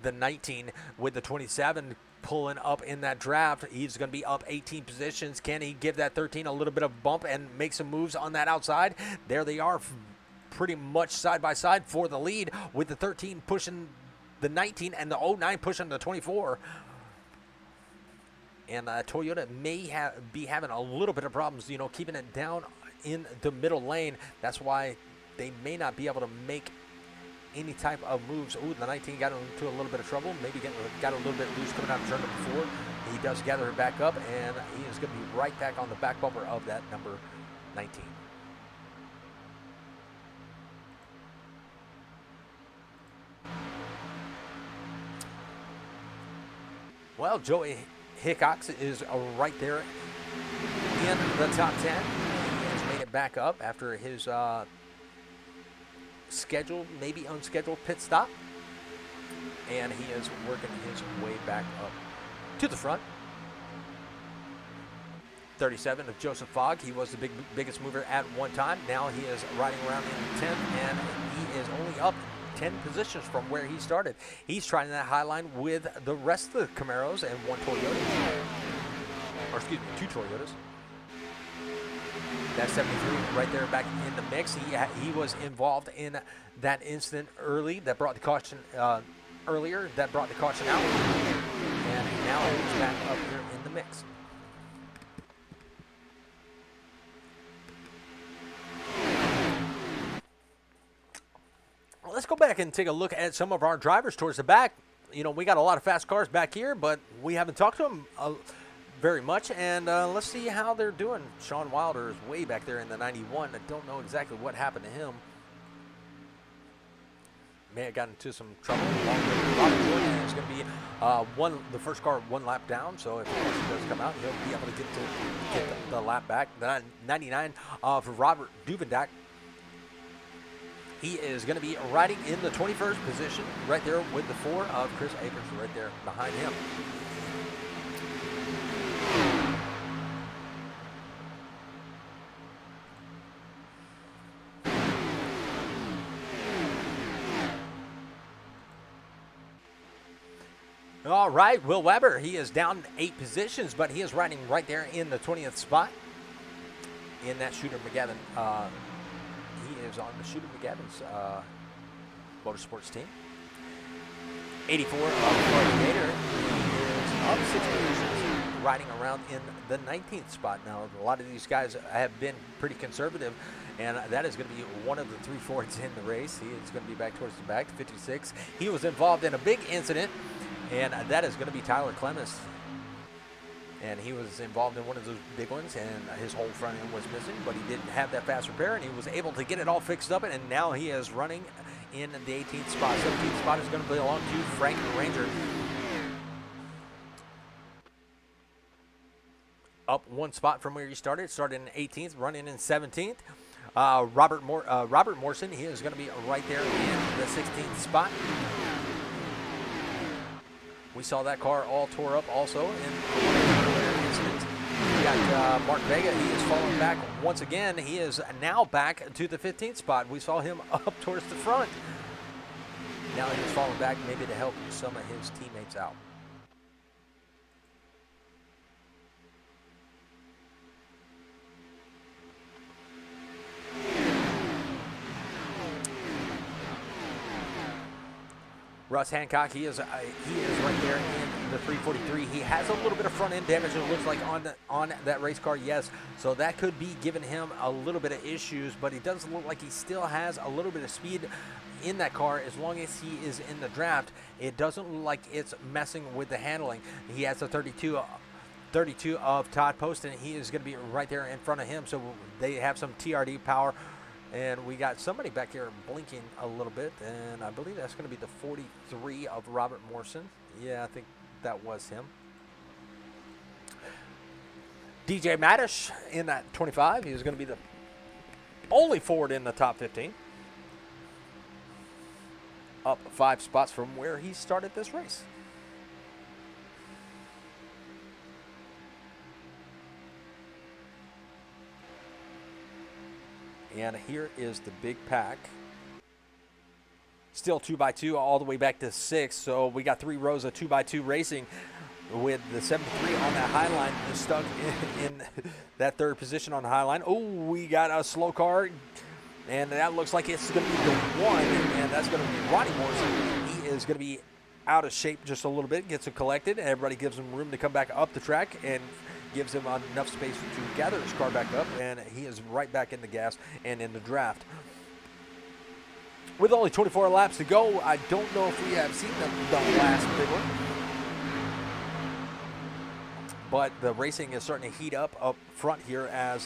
19 with the 27 pulling up in that draft. He's going to be up 18 positions. Can he give that 13 a little bit of bump and make some moves on that outside? There they are, pretty much side by side for the lead, with the 13 pushing the 19 and the 09 pushing the 24. And Toyota may be having a little bit of problems, keeping it down in the middle lane. That's why they may not be able to make any type of moves. Ooh, the 19 got into a little bit of trouble. Maybe got a little bit loose coming out of turn number 4. He does gather it back up, and he is going to be right back on the back bumper of that number 19. Well, Joey Hickox is right there in the top 10. He has made it back up after his scheduled, maybe unscheduled pit stop. And he is working his way back up to the front. 37 of Joseph Fogg. He was the biggest mover at one time. Now he is riding around in 10th, and he is only up 10 positions from where he started. He's trying that high line with the rest of the Camaros and one Toyota. Or excuse me, 2 Toyotas. That's 73 right there back in the mix. He was involved in that incident early that brought the caution earlier that brought the caution out. And now he's back up here in the mix. Let's go back and take a look at some of our drivers towards the back. We got a lot of fast cars back here, but we haven't talked to them very much. And let's see how they're doing. Sean Wilder is way back there in the 91. I don't know exactly what happened to him. May have gotten into some trouble. Robert Jordan is going to be the first car 1 lap down. So if he does come out, he'll be able to get the lap back. The 99 for Robert Duvendak. He is going to be riding in the 21st position right there with the 4 of Chris Akers right there behind him. All right, Will Weber, he is down 8 positions, but he is riding right there in the 20th spot in that Shooter McGavin. He is on the Shooter McGavin's motorsports team. 84 of Clark Gator is up 6 positions, riding around in the 19th spot. Now, a lot of these guys have been pretty conservative, and that is going to be one of the 3 Fords in the race. He is going to be back towards the back, 56. He was involved in a big incident, and that is going to be Tyler Clemens. And he was involved in one of those big ones, and his whole front end was missing, but he didn't have that fast repair, and he was able to get it all fixed up, and now he is running in the 18th spot. 17th spot is going to belong to Frank Ranger. Up 1 spot from where he started in 18th, running in 17th. Robert Morrison, he is going to be right there in the 16th spot. We saw that car all tore up also in the incident. We got Mark Vega. He is falling back once again. He is now back to the 15th spot. We saw him up towards the front. Now he is falling back maybe to help some of his teammates out. Russ Hancock, he is right there in the 343. He has a little bit of front end damage, it looks like, on that race car, yes. So that could be giving him a little bit of issues, but he does look like he still has a little bit of speed in that car as long as he is in the draft. It doesn't look like it's messing with the handling. He has a 32 of Todd Poston. He is going to be right there in front of him, so they have some TRD power. And we got somebody back here blinking a little bit, and I believe that's going to be the 43 of Robert Morrison. Yeah, I think that was him. DJ Madish in that 25. He was going to be the only Ford in the top 15. Up 5 spots from where he started this race. And here is the big pack. Still 2x2 all the way back to 6. So we got 3 rows of 2x2 racing with the 73 on that high line, is stuck in that third position on the high line. Oh, we got a slow car, and that looks like it's going to be the one, and that's going to be Ronnie Morrison. He is going to be out of shape just a little bit, gets it collected, and everybody gives him room to come back up the track and gives him enough space to gather his car back up, and he is right back in the gas and in the draft. With only 24 laps to go, I don't know if we have seen the last big one. But the racing is starting to heat up front here as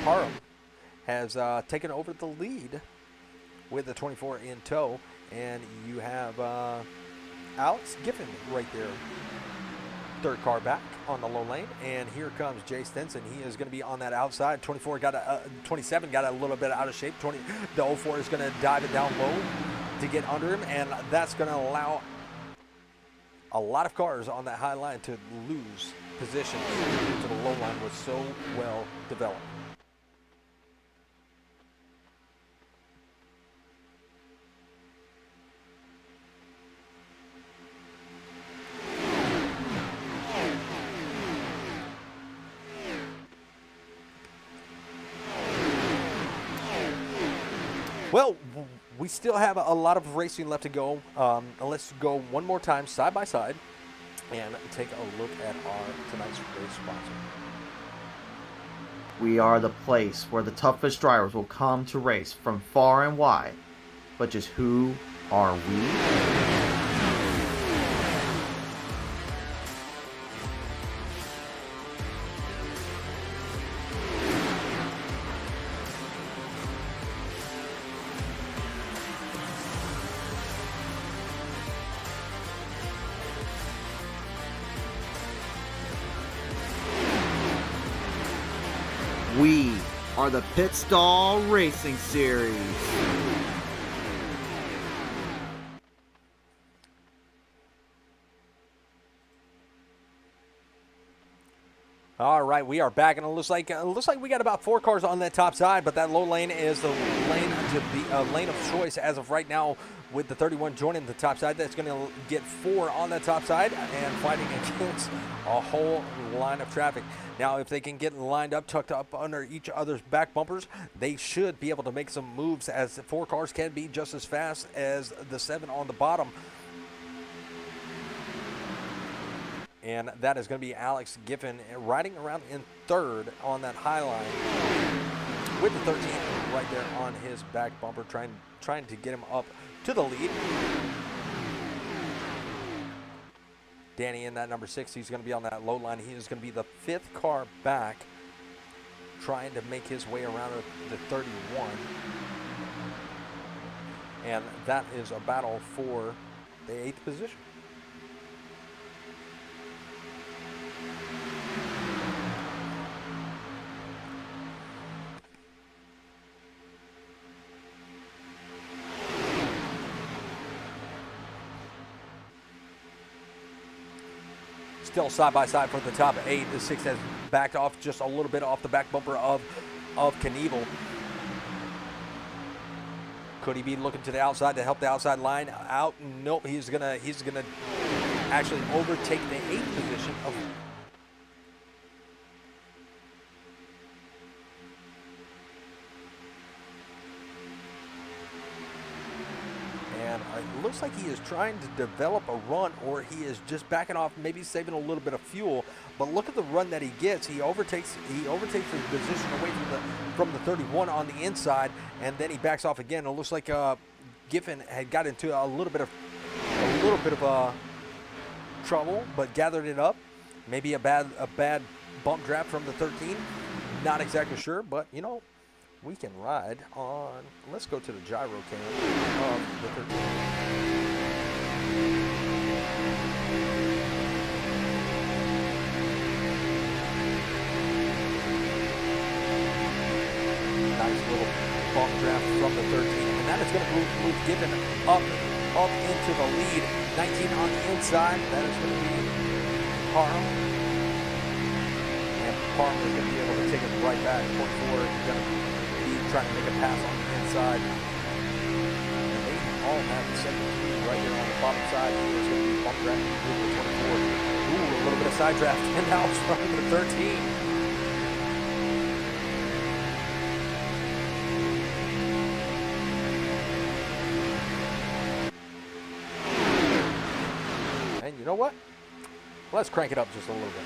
Parham has taken over the lead with the 24 in tow. And you have Alex Giffen right there, third car back on the low lane. And here comes Jay Stinson. He is going to be on that outside. 27 got a little bit out of shape. The 04 is going to dive it down low to get under him, and that's going to allow a lot of cars on that high line to lose position to the low line was so well developed. Well, we still have a lot of racing left to go. Let's go one more time side by side and take a look at our tonight's race sponsor. We are the place where the toughest drivers will come to race from far and wide. But just who are we? We are the Pit Stall Racing Series. All right, we are back, and it looks like we got about 4 cars on that top side, but that low lane is the lane to be lane of choice as of right now. With the 31 joining the top side, that's going to get 4 on that top side and fighting against a whole line of traffic. Now, if they can get lined up, tucked up under each other's back bumpers, they should be able to make some moves, as 4 cars can be just as fast as the 7 on the bottom. And that is going to be Alex Giffen riding around in third on that high line with the 13 right there on his back bumper, trying to get him up to the lead. Danny in that number 6, he's going to be on that low line. He is going to be the 5th car back, trying to make his way around the 31. And that is a battle for the 8th position. Still side by side for the top 8. The 6 has backed off just a little bit off the back bumper of Knievel. Could he be looking to the outside to help the outside line out? Nope. He's gonna actually overtake the 8th position of. And it looks like he is trying to develop a run, or he is just backing off, maybe saving a little bit of fuel. But look at the run that he gets. He overtakes his position away from the 31 on the inside, and then he backs off again. It looks like Giffen had got into a little bit of trouble, but gathered it up. Maybe a bad bump draft from the 13. Not exactly sure, but you know, we can ride on. Let's go to the gyro cam of the 13. Nice little bump draft from the 13, and that is going to move Giffen up into the lead. 19 on the inside. That is going to be Parham. And Parham is going to be able to take it right back. 24 is going to be trying to make a pass on the inside. And they all have the 17 right here on the bottom side. It's going to be bump draft vehicle 24. Ooh, a little bit of side draft. And now it's running to 13. And you know what? Let's crank it up just a little bit.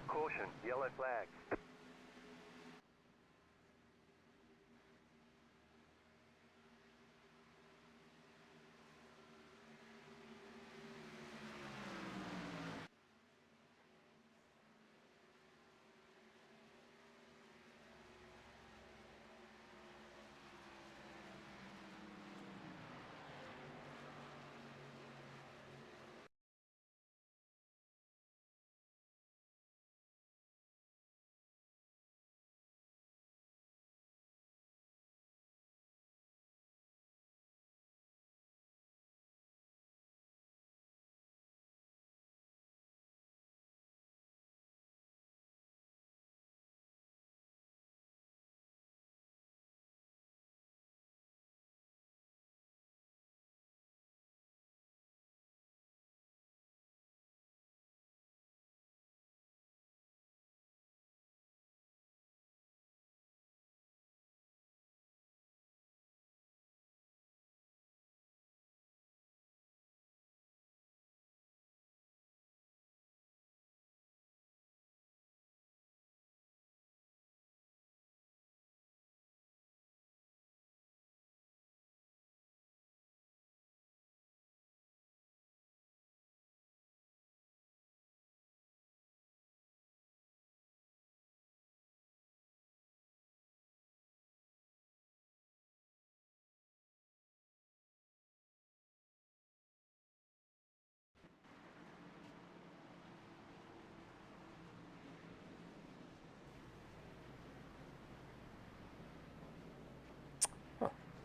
Caution, yellow flag.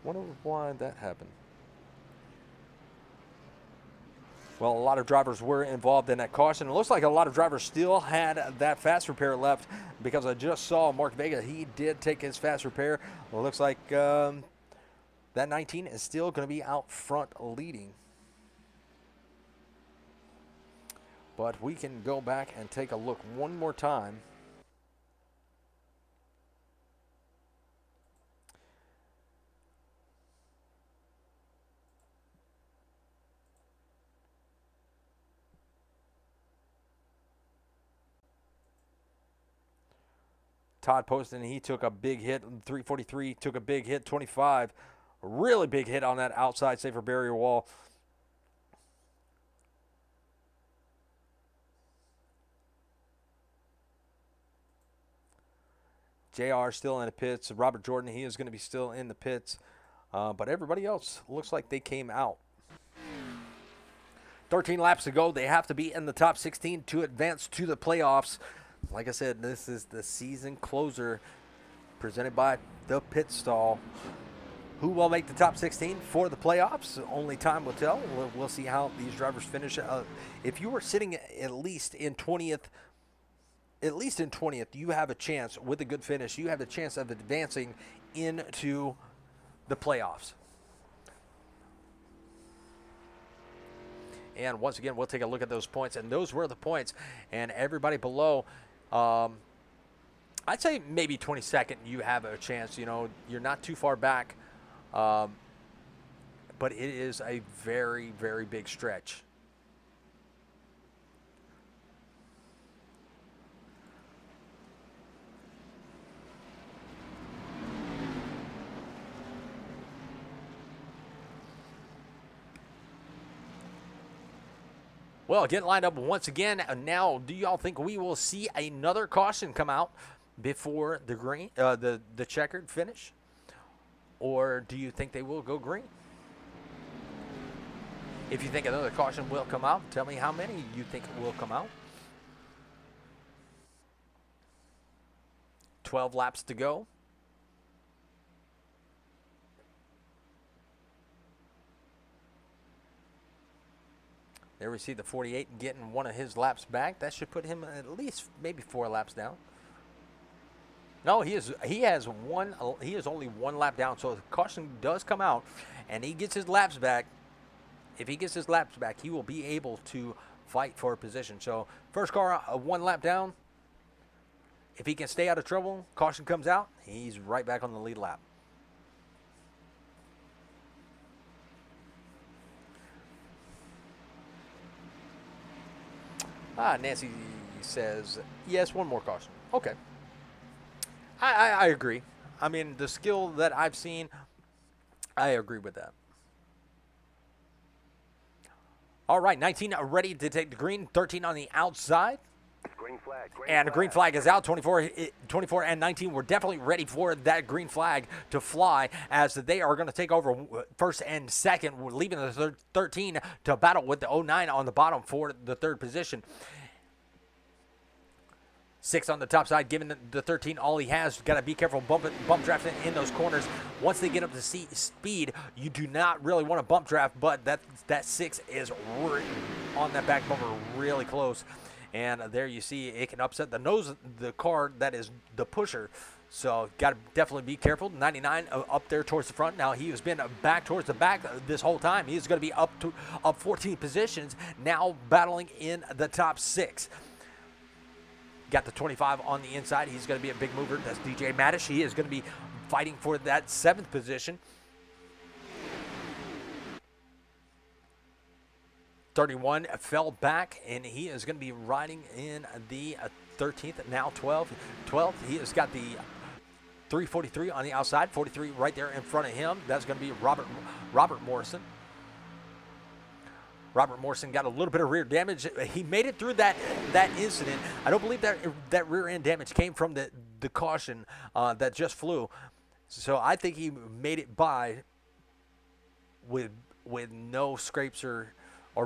Wonder why that happened. Well, a lot of drivers were involved in that caution. It looks like a lot of drivers still had that fast repair left because I just saw Mark Vega. He did take his fast repair. Well, it looks like that 19 is still going to be out front leading. But we can go back and take a look one more time. Todd Poston, he took a big hit. 343 took a big hit. 25, a really big hit on that outside safer barrier wall. JR still in the pits. Robert Jordan, he is going to be still in the pits. But everybody else looks like they came out. 13 laps to go. They have to be in the top 16 to advance to the playoffs. Like I said, this is the season closer presented by the Pit Stall. Who will make the top 16 for the playoffs? Only time will tell. We'll see how these drivers finish. If you were sitting at least in 20th, you have a chance with a good finish. You have a chance of advancing into the playoffs. And once again, we'll take a look at those points. And those were the points. And everybody below, I'd say maybe 22nd, you have a chance. You know, you're not too far back. But it is a very, very big stretch. Well, getting lined up once again. Now, do y'all think we will see another caution come out before the green, the checkered finish? Or do you think they will go green? If you think another caution will come out, tell me how many you think will come out. 12 laps to go. There we see the 48 getting one of his laps back. That should put him at least maybe 4 laps down. No, he has only 1 lap down. So if caution does come out and he gets his laps back, if he gets his laps back, he will be able to fight for a position. So first car 1 lap down. If he can stay out of trouble, caution comes out, he's right back on the lead lap. Nancy says, yes, 1 more caution. Okay. I agree. I mean, the skill that I've seen, I agree with that. All right, 19 ready to take the green, 13 on the outside. Green flag. And the green flag is out. 24 and 19 were definitely ready for that green flag to fly as they are going to take over first and second, leaving the 13 to battle with the 09 on the bottom for the 3rd position. 6 on the top side, giving the 13 all he has. Got to be careful bump drafting in those corners. Once they get up to speed, you do not really want to bump draft, but that 6 is on that back bumper really close. And there you see it can upset the nose of the car that is the pusher. So got to definitely be careful. 99 up there towards the front. Now he has been back towards the back this whole time. He's going to be up 14 positions, now battling in the top 6. Got the 25 on the inside. He's going to be a big mover. That's DJ Madish. He is going to be fighting for that 7th position. 31 fell back, and he is going to be riding in the 13th. Now 12th, he has got the 343 on the outside. 43 right there in front of him. That's going to be Robert Morrison. Robert Morrison got a little bit of rear damage. He made it through that incident. I don't believe that rear end damage came from the caution that just flew. So I think he made it by with no scrapes or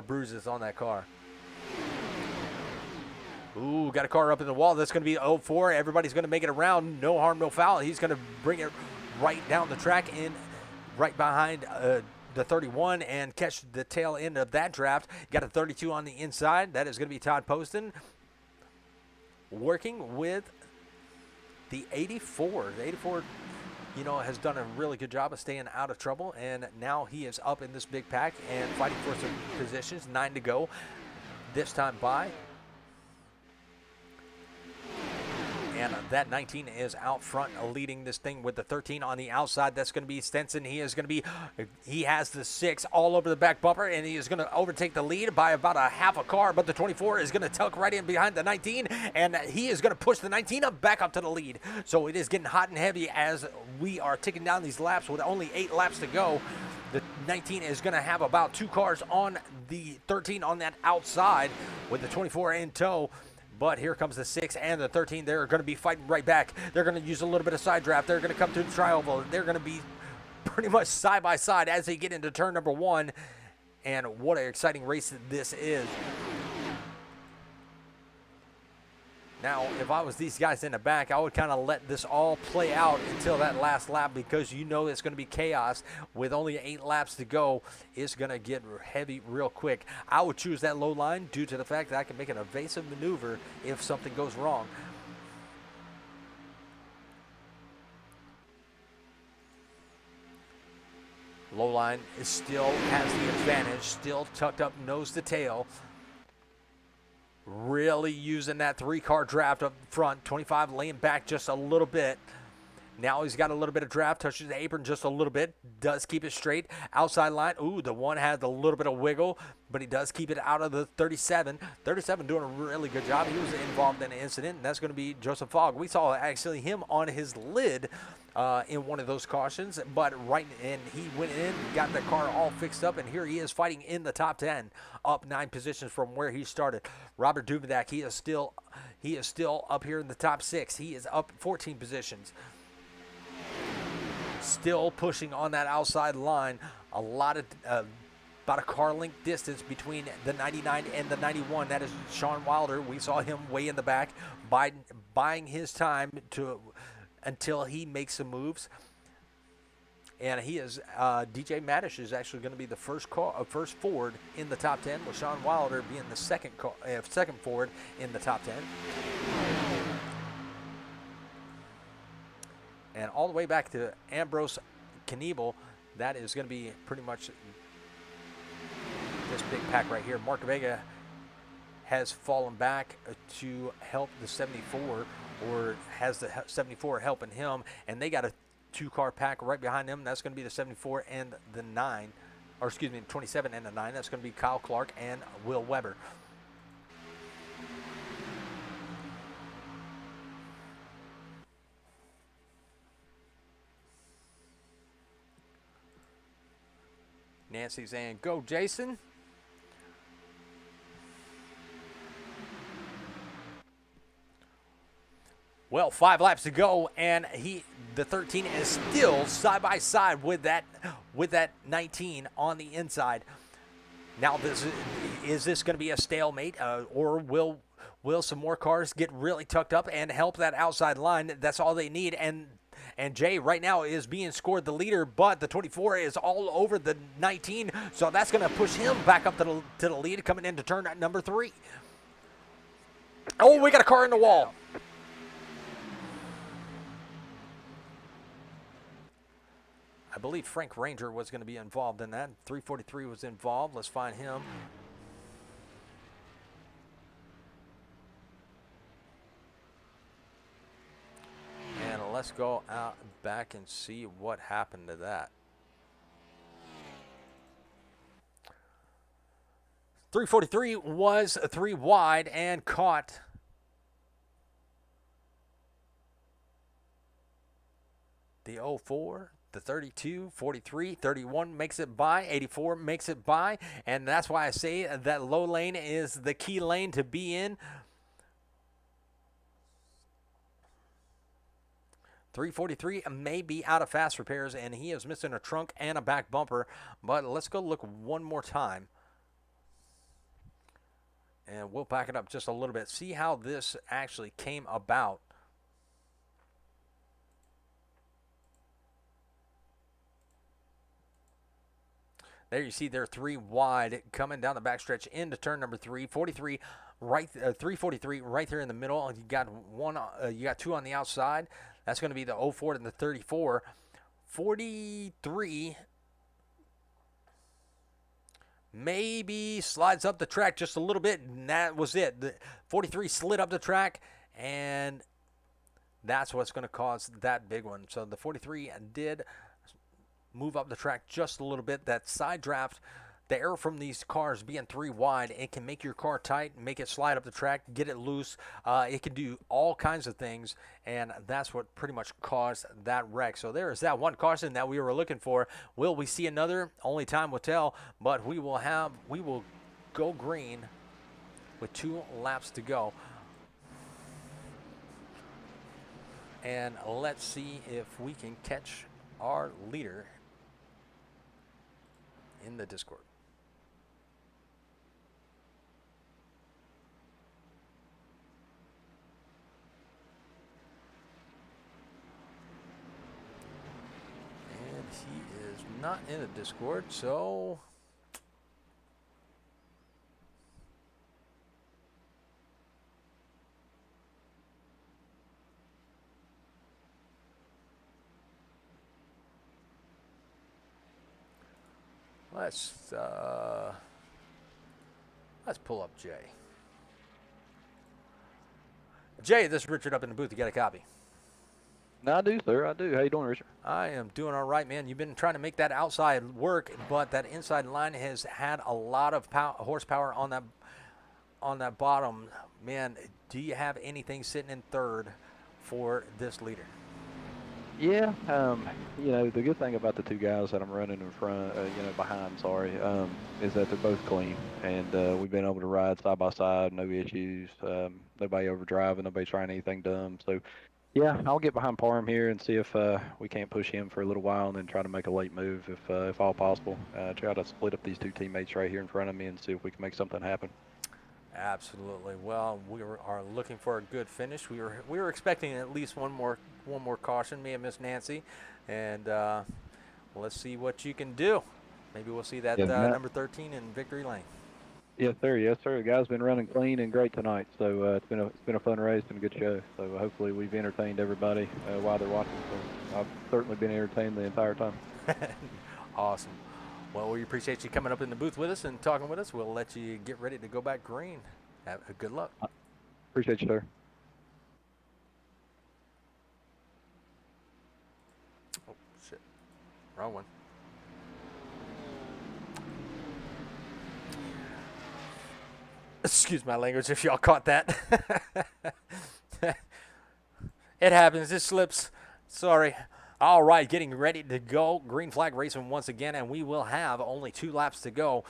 bruises on that car. Ooh, got a car up in the wall. That's going to be 04. Everybody's going to make it around. No harm, no foul. He's going to bring it right down the track and right behind the 31 and catch the tail end of that draft. Got a 32 on the inside. That is going to be Todd Poston working with the 84. The 84, has done a really good job of staying out of trouble, and now he is up in this big pack and fighting for some positions. 9 to go this time by. And that 19 is out front leading this thing with the 13 on the outside. That's going to be Stenson. He has the 6 all over the back bumper, and he is going to overtake the lead by about a half a car. But the 24 is going to tuck right in behind the 19, and he is going to push the 19 back up to the lead. So it is getting hot and heavy as we are ticking down these laps with only 8 laps to go. The 19 is going to have about 2 cars on the 13 on that outside with the 24 in tow. But here comes the 6 and the 13. They're going to be fighting right back. They're going to use a little bit of side draft. They're going to come through the tri-oval. They're going to be pretty much side by side as they get into turn number 1. And what an exciting race this is. Now, if I was these guys in the back, I would kind of let this all play out until that last lap, because it's going to be chaos. With only 8 laps to go, it's going to get heavy real quick. I would choose that low line due to the fact that I can make an evasive maneuver if something goes wrong. Low line still has the advantage, still tucked up nose to tail. Really using that 3-car draft up front. 25 laying back just a little bit. Now he's got a little bit of draft, touches the apron just a little bit, does keep it straight. Outside line, the 1 had a little bit of wiggle, but he does keep it out of the 37. 37 doing a really good job. He was involved in an incident, and that's going to be Joseph Fogg. We saw actually him on his lid in one of those cautions, and he went in, got the car all fixed up, and here he is fighting in the top 10, up 9 positions from where he started. Robert Duvidak, he is still up here in the top 6. He is up 14 positions. Still pushing on that outside line. About a car length distance between the 99 and the 91. That is Sean Wilder. We saw him way in the back, buying his time until he makes some moves. And he is DJ Madish is actually going to be the first Ford in the top 10, with Sean Wilder being the second Ford in the top 10. And all the way back to Ambrose Kniebel, that is going to be pretty much this big pack right here. Mark Vega has fallen back to help the 74, or has the 74 helping him, and they got a 2-car pack right behind them. That's going to be the 74 and the 9, or excuse me, 27 and the 9. That's going to be Kyle Clark and Will Weber. Nancy's saying, go Jason. Well, 5 laps to go, and the 13 is still side by side with that 19 on the inside. Now, is this going to be a stalemate, or will some more cars get really tucked up and help that outside line? That's all they need. And Jay right now is being scored the leader, but the 24 is all over the 19, so that's going to push him back up to the lead coming into turn number 3. Oh, we got a car in the wall. I believe Frank Ranger was going to be involved in that. 343 was involved. Let's find him. And let's go out back and see what happened to that. 343 was 3 wide and caught the 04, the 32, 43, 31 makes it by, 84 makes it by, and that's why I say that low lane is the key lane to be in. 343 may be out of fast repairs, and he is missing a trunk and a back bumper, but let's go look one more time. And we'll back it up just a little bit, see how this actually came about. There you see they're 3 wide coming down the backstretch into turn number 3. 43 right, 343 right there in the middle. You got you got 2 on the outside. That's going to be the 04 and the 34. 43 maybe slides up the track just a little bit, and that was it. The 43 slid up the track, and that's what's going to cause that big one. So the 43 did move up the track just a little bit. That side draft, the air from these cars being 3 wide, it can make your car tight, make it slide up the track, get it loose. It can do all kinds of things, and that's what pretty much caused that wreck. So there is that one caution that we were looking for. Will we see another? Only time will tell, but we will go green with 2 laps to go. And let's see if we can catch our leader in the Discord. And he is not in the Discord, so let's pull up Jay. Jay, this is Richard up in the booth. You got a copy? I do, sir. I do. How you doing, Richard? I am doing all right, man. You've been trying to make that outside work, but that inside line has had a lot of horsepower on that bottom. Man, do you have anything sitting in third for this leader? Yeah. You know, the good thing about the 2 guys that I'm running in front, behind, is that they're both clean, and we've been able to ride side by side, no issues, nobody overdriving, nobody trying anything dumb. So, yeah, I'll get behind Parham here and see if we can't push him for a little while and then try to make a late move if all possible. Try to split up these 2 teammates right here in front of me and see if we can make something happen. Absolutely. Well, we are looking for a good finish. We were expecting at least one more caution, me and Miss Nancy, and let's see what you can do. Maybe we'll see that number 13 in victory lane. Yes, sir. Yes, sir. The guy's been running clean and great tonight, so it's been a fun race and a good show. So hopefully we've entertained everybody while they're watching. So I've certainly been entertained the entire time. Awesome. Well, we appreciate you coming up in the booth with us and talking with us. We'll let you get ready to go back green. Good luck. Appreciate you, sir. Oh, shit. Wrong one. Excuse my language if y'all caught that. It happens. It slips. Sorry. All right, getting ready to go. Green flag racing once again, and we will have only 2 laps to go.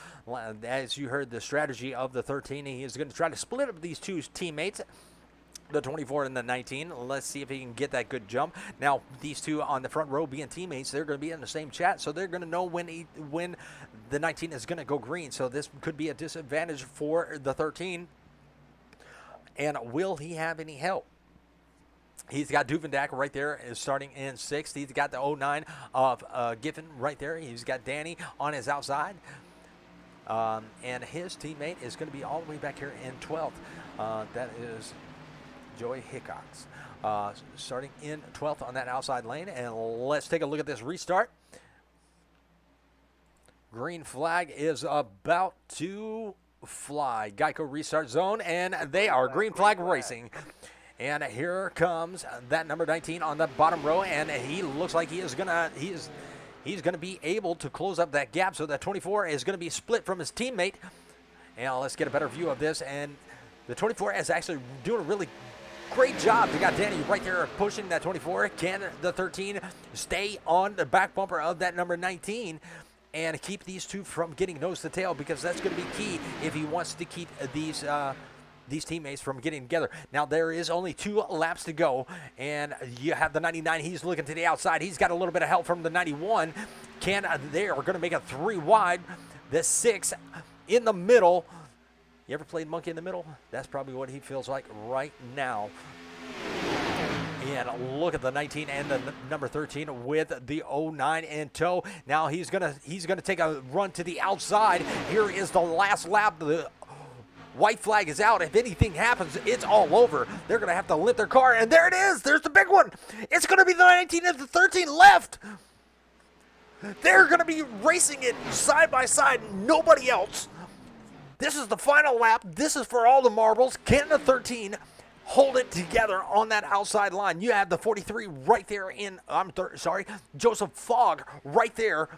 As you heard the strategy of the 13, he is going to try to split up these 2 teammates, the 24 and the 19. Let's see if he can get that good jump. Now, these 2 on the front row being teammates, they're going to be in the same chat, so they're going to know when the 19 is going to go green. So this could be a disadvantage for the 13. And will he have any help? He's got Duvendak right there, is starting in 6th. He's got the 09 of Giffen right there. He's got Danny on his outside. And his teammate is going to be all the way back here in 12th. That is Joey Hickox. Starting in 12th on that outside lane. And let's take a look at this restart. Green flag is about to fly. Geico restart zone, and they are green flag racing. And here comes that number 19 on the bottom row, and he looks like he's gonna be able to close up that gap. So that 24 is gonna be split from his teammate. And let's get a better view of this. And the 24 is actually doing a really great job. They got Danny right there pushing that 24. Can the 13 stay on the back bumper of that number 19 and keep these 2 from getting nose to tail? Because that's going to be key if he wants to keep these teammates from getting together. Now, there is only 2 laps to go, and you have the 99. He's looking to the outside. He's got a little bit of help from the 91. They are going to make a 3 wide. The 6 in the middle. You ever played monkey in the middle? That's probably what he feels like right now. And look at the 19 and the number 13 with the 09 in tow. Now he's gonna take a run to the outside. Here is the last lap. The white flag is out. If anything happens, it's all over. They're gonna have to lift their car, and there it is. There's the big one. It's gonna be the 19 and the 13 left. They're gonna be racing it side by side. Nobody else. This is the final lap. This is for all the marbles. Can the 13 hold it together on that outside line? You have the 43 right there Joseph Fogg right there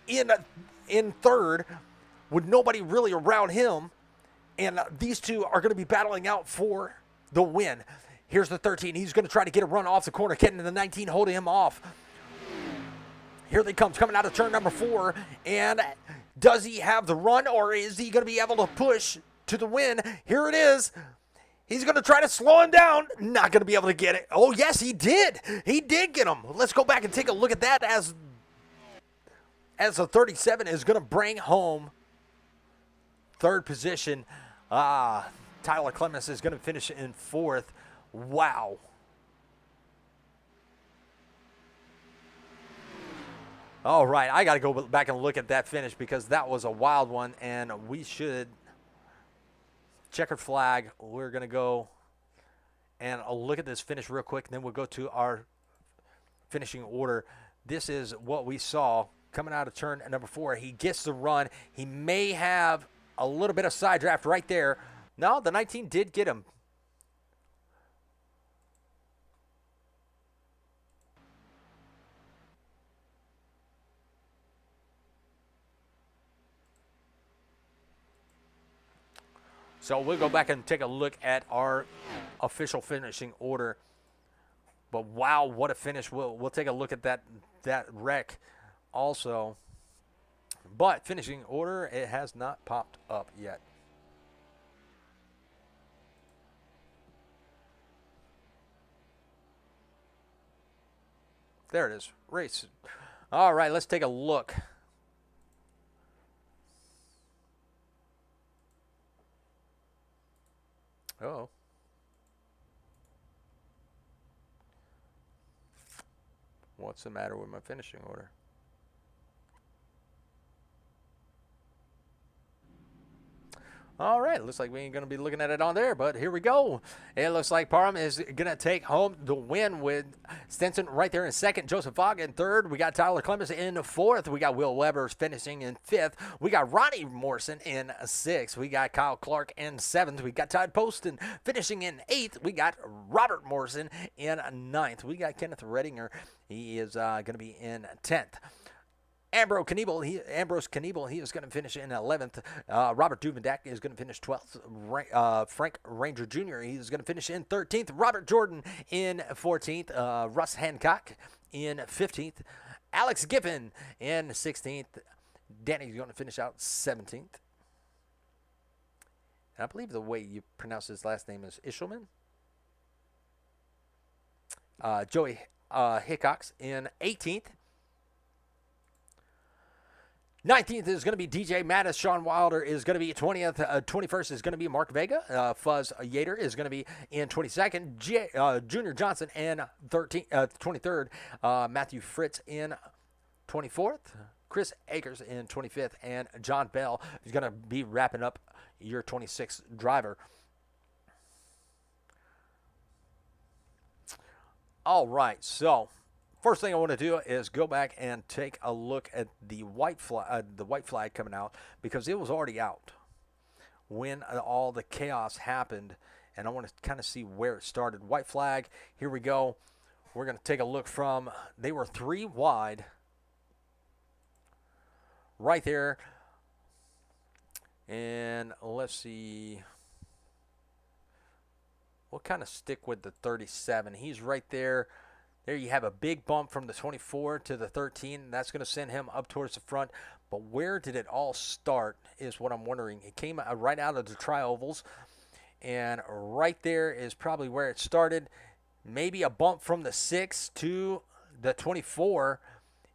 in third with nobody really around him. And these two are going to be battling out for the win. Here's the 13. He's going to try to get a run off the corner. Getting to the 19, holding him off. Here they come, coming out of turn number 4. And does he have the run, or is he going to be able to push to the win? Here it is. He's going to try to slow him down. Not going to be able to get it. Oh, yes, he did. He did get him. Let's go back and take a look at that as the 37 is going to bring home third position. Tyler Clemens is going to finish in 4th. Wow. All right, I got to go back and look at that finish because that was a wild one, and we should checkered flag. We're going to go and I'll look at this finish real quick, and then we'll go to our finishing order. This is what we saw coming out of turn number 4. He gets the run. He may have a little bit of side draft right there. No, the 19 did get him. So we'll go back and take a look at our official finishing order. But wow, what a finish. We'll take a look at that wreck also. But finishing order, it has not popped up yet. There it is. Race. All right, let's take a look. Oh. What's the matter with my finishing order? All right, looks like we ain't going to be looking at it on there, but here we go. It looks like Parham is going to take home the win with Stenson right there in 2nd, Joseph Fogg in 3rd. We got Tyler Clemens in 4th. We got Will Weber finishing in 5th. We got Ronnie Morrison in 6th. We got Kyle Clark in 7th. We got Todd Poston finishing in 8th. We got Robert Morrison in 9th. We got Kenneth Redinger. He is going to be in 10th. Ambrose Knievel, he is going to finish in 11th. Robert Duvendak is going to finish 12th. Frank Ranger Jr., he is going to finish in 13th. Robert Jordan in 14th. Russ Hancock in 15th. Alex Giffen in 16th. Danny's going to finish out 17th. And I believe the way you pronounce his last name is Ishelman. Joey Hickox in 18th. 19th is going to be DJ Mattis. Sean Wilder is going to be 20th. 21st is going to be Mark Vega. Fuzz Yater is going to be in 22nd. Junior Johnson in 23rd. Matthew Fritz in 24th. Chris Akers in 25th. And John Bell is going to be wrapping up your 26th driver. All right, so first thing I want to do is go back and take a look at the white flag coming out, because it was already out when all the chaos happened, and I want to kind of see where it started. White flag, here we go. We're going to take a look from, they were 3 wide right there, and let's see. We'll kind of stick with the 37. He's right there. There you have a big bump from the 24 to the 13. That's going to send him up towards the front. But where did it all start is what I'm wondering. It came right out of the tri-ovals. And right there is probably where it started. Maybe a bump from the 6 to the 24.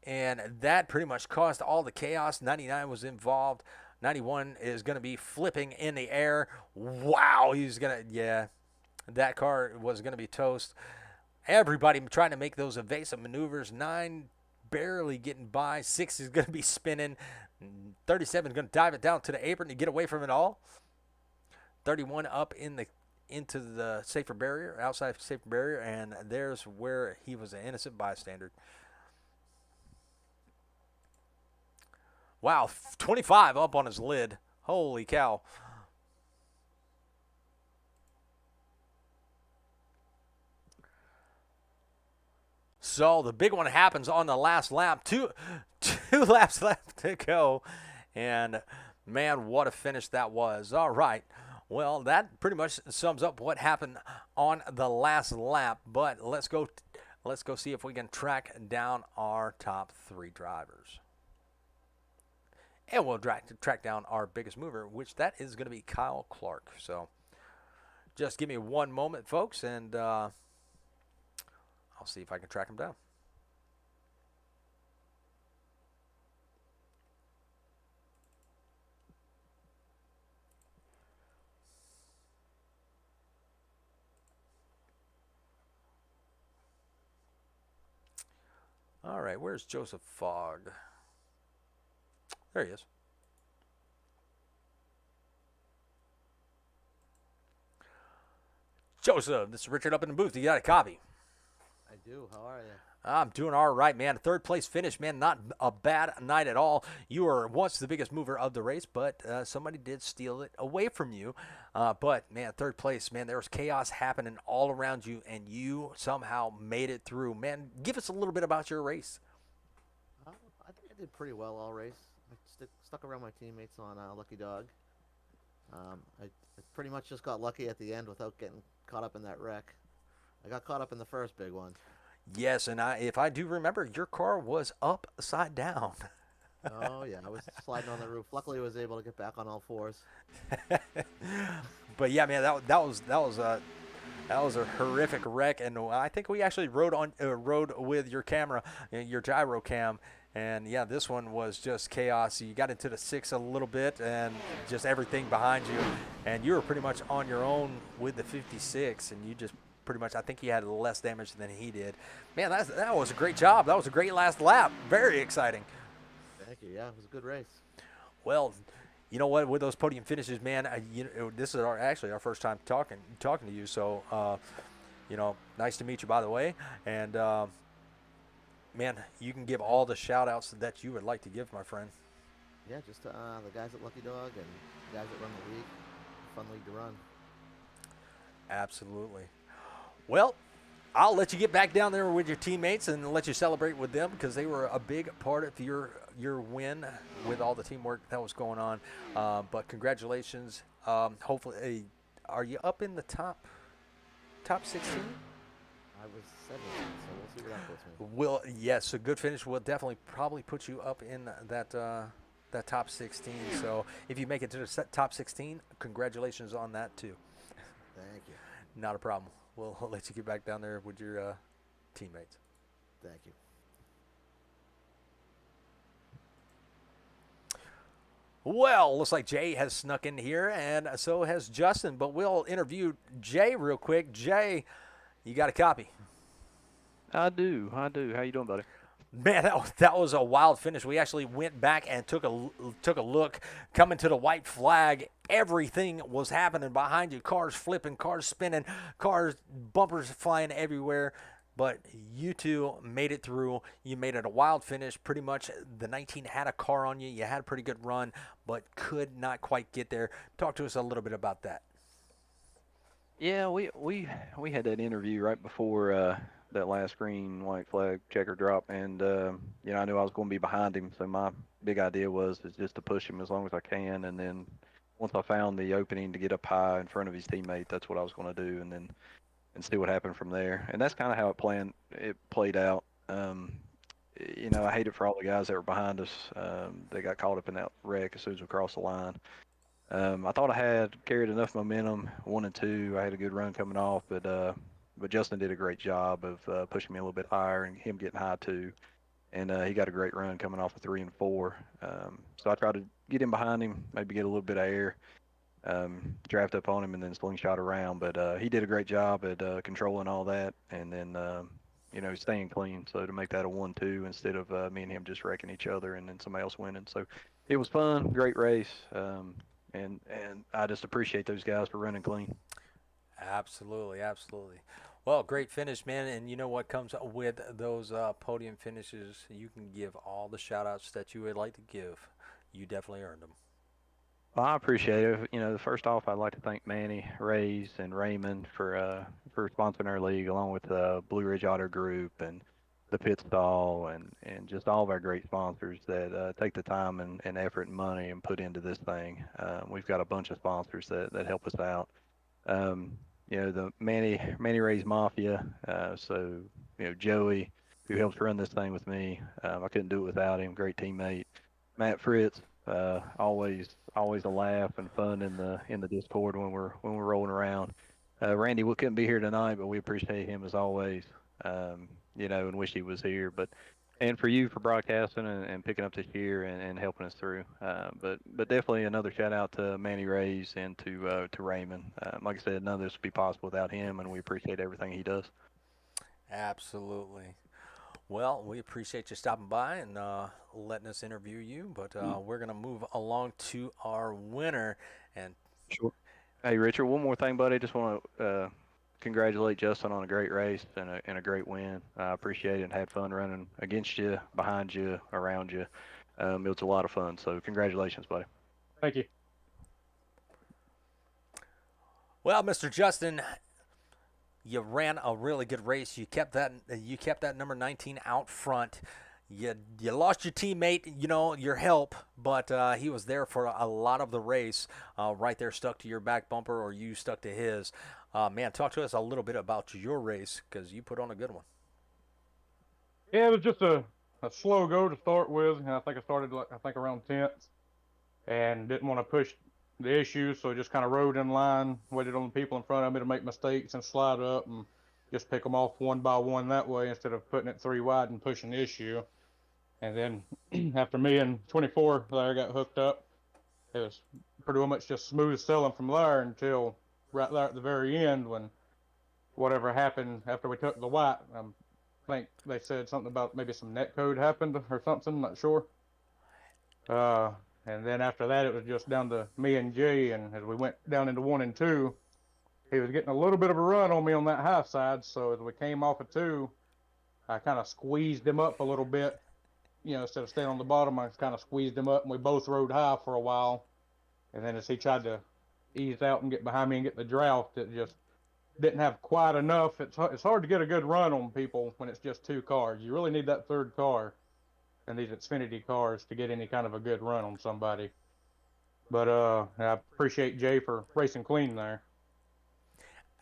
And that pretty much caused all the chaos. 99 was involved. 91 is going to be flipping in the air. Wow, he's going to, yeah. That car was going to be toast. Everybody trying to make those evasive maneuvers. 9 barely getting by. 6 is going to be spinning. 37 is going to dive it down to the apron to get away from it all. 31 up into the safer barrier, outside safer barrier, and there's where he was an innocent bystander. Wow, 25 up on his lid. Holy cow. So the big one happens on the last lap. Two laps left to go. And man, what a finish that was. All right. Well, that pretty much sums up what happened on the last lap. But let's go see if we can track down our top 3 drivers. And we'll track down our biggest mover, which that is going to be Kyle Clark. So just give me one moment, folks, and I'll see if I can track him down. All right, where's Joseph Fogg? There he is. Joseph, this is Richard up in the booth. You got a copy? I do. How are you? I'm doing all right, man. Third place finish, man. Not a bad night at all. You were once the biggest mover of the race, but somebody did steal it away from you. But, man, third place, man, there was chaos happening all around you, and you somehow made it through. Man, give us a little bit about your race. I think I did pretty well all race. I stuck around my teammates on Lucky Dog. I pretty much just got lucky at the end without getting caught up in that wreck. I got caught up in the first big one. Yes, and if I do remember, your car was upside down. Oh yeah, I was sliding on the roof. Luckily, I was able to get back on all fours. But yeah, man, that was a horrific wreck, and I think we actually rode with your camera, your gyro cam, and yeah, this one was just chaos. You got into the 6 a little bit, and just everything behind you, and you were pretty much on your own with the 56, and you just pretty much, I think he had less damage than he did. Man, that was a great job. That was a great last lap. Very exciting. Thank you. Yeah, it was a good race. Well, you know what? With those podium finishes, man, this is actually our first time talking to you. So, nice to meet you, by the way. And man, you can give all the shout-outs that you would like to give, my friend. Yeah, just the guys at Lucky Dog and the guys that run the league. Fun league to run. Absolutely. Well, I'll let you get back down there with your teammates and let you celebrate with them because they were a big part of your win with all the teamwork that was going on. But congratulations. Hopefully, are you up in the top 16? I was 17, so we'll see where that puts me. Well, yes, a good finish will definitely probably put you up in that top 16. So if you make it to the top 16, congratulations on that too. Thank you. Not a problem. We'll let you get back down there with your teammates. Thank you. Well, looks like Jay has snuck in here, and so has Justin. But we'll interview Jay real quick. Jay, you got a copy? I do. How you doing, buddy? Man, that was a wild finish. We actually went back and took a look. Coming to the white flag, everything was happening behind you. Cars flipping, cars spinning, bumpers flying everywhere. But you two made it through. You made it a wild finish. Pretty much the 19 had a car on you. You had a pretty good run, but could not quite get there. Talk to us a little bit about that. Yeah, we had that interview right before that last green white flag checker drop, and I knew I was going to be behind him, so my big idea is just to push him as long as I can, and then once I found the opening to get up high in front of his teammate, that's what I was going to do, and see what happened from there. And that's kind of how it played out. I hate it for all the guys that were behind us. They got caught up in that wreck as soon as we crossed the line. I thought I had carried enough momentum, 1 and 2. I had a good run coming off, but Justin did a great job of pushing me a little bit higher and him getting high too. And he got a great run coming off of 3 and 4. So I tried to get him behind him, maybe get a little bit of air. draft up on him and then slingshot around. But he did a great job at controlling all that, and then staying clean. So to make that a 1-2 instead of me and him just wrecking each other and then somebody else winning. So it was fun, great race, and I just appreciate those guys for running clean. Absolutely, absolutely. Well, great finish, man. And you know what comes with those podium finishes? You can give all the shout outs that you would like to give. You definitely earned them. Well, I appreciate it. First off, I'd like to thank Manny, Rays, and Raymond for sponsoring our league, along with Blue Ridge Auto Group and the Pit Stall, and just all of our great sponsors that take the time and effort and money and put into this thing. We've got a bunch of sponsors that help us out. Um, the Manny Ray's Mafia. Joey, who helps run this thing with me. I couldn't do it without him. Great teammate. Matt Fritz, always a laugh and fun in the Discord when we're rolling around. Randy, we couldn't be here tonight, but we appreciate him as always. And wish he was here. And for you for broadcasting and picking up this year and helping us through. But definitely another shout out to Manny Rays and to Raymond. Like I said, none of this would be possible without him, and we appreciate everything he does. Absolutely. Well, we appreciate you stopping by and letting us interview you, but we're going to move along to our winner. And Sure. Hey, Richard, one more thing, buddy. Just want to congratulate Justin on a great race and a great win. I appreciate it and had fun running against you, behind you, around you. It was a lot of fun. So congratulations, buddy. Thank you. Well, Mr. Justin, you ran a really good race. You kept that number 19 out front. You lost your teammate, your help, but he was there for a lot of the race, right there stuck to your back bumper, or you stuck to his. Man, talk to us a little bit about your race, because you put on a good one. Yeah, it was just a slow go to start with. And I think I started around 10th, and didn't want to push the issue, so I just kind of rode in line, waited on the people in front of me to make mistakes and slide up and just pick them off one by one that way instead of putting it 3 wide and pushing the issue. And then after me and 24 there got hooked up, it was pretty much just smooth sailing from there until right there at the very end when whatever happened after we took the white. I think they said something about maybe some net code happened or something, not sure. And then after that, it was just down to me and Jay. And as we went down into 1 and 2, he was getting a little bit of a run on me on that high side. So as we came off of 2, I kind of squeezed him up a little bit. Instead of staying on the bottom, I kind of squeezed him up, and we both rode high for a while. And then as he tried to ease out and get behind me and get the draft, it just didn't have quite enough. It's hard to get a good run on people when it's just 2 cars. You really need that 3rd car and these Xfinity cars to get any kind of a good run on somebody. But I appreciate Jay for racing clean there.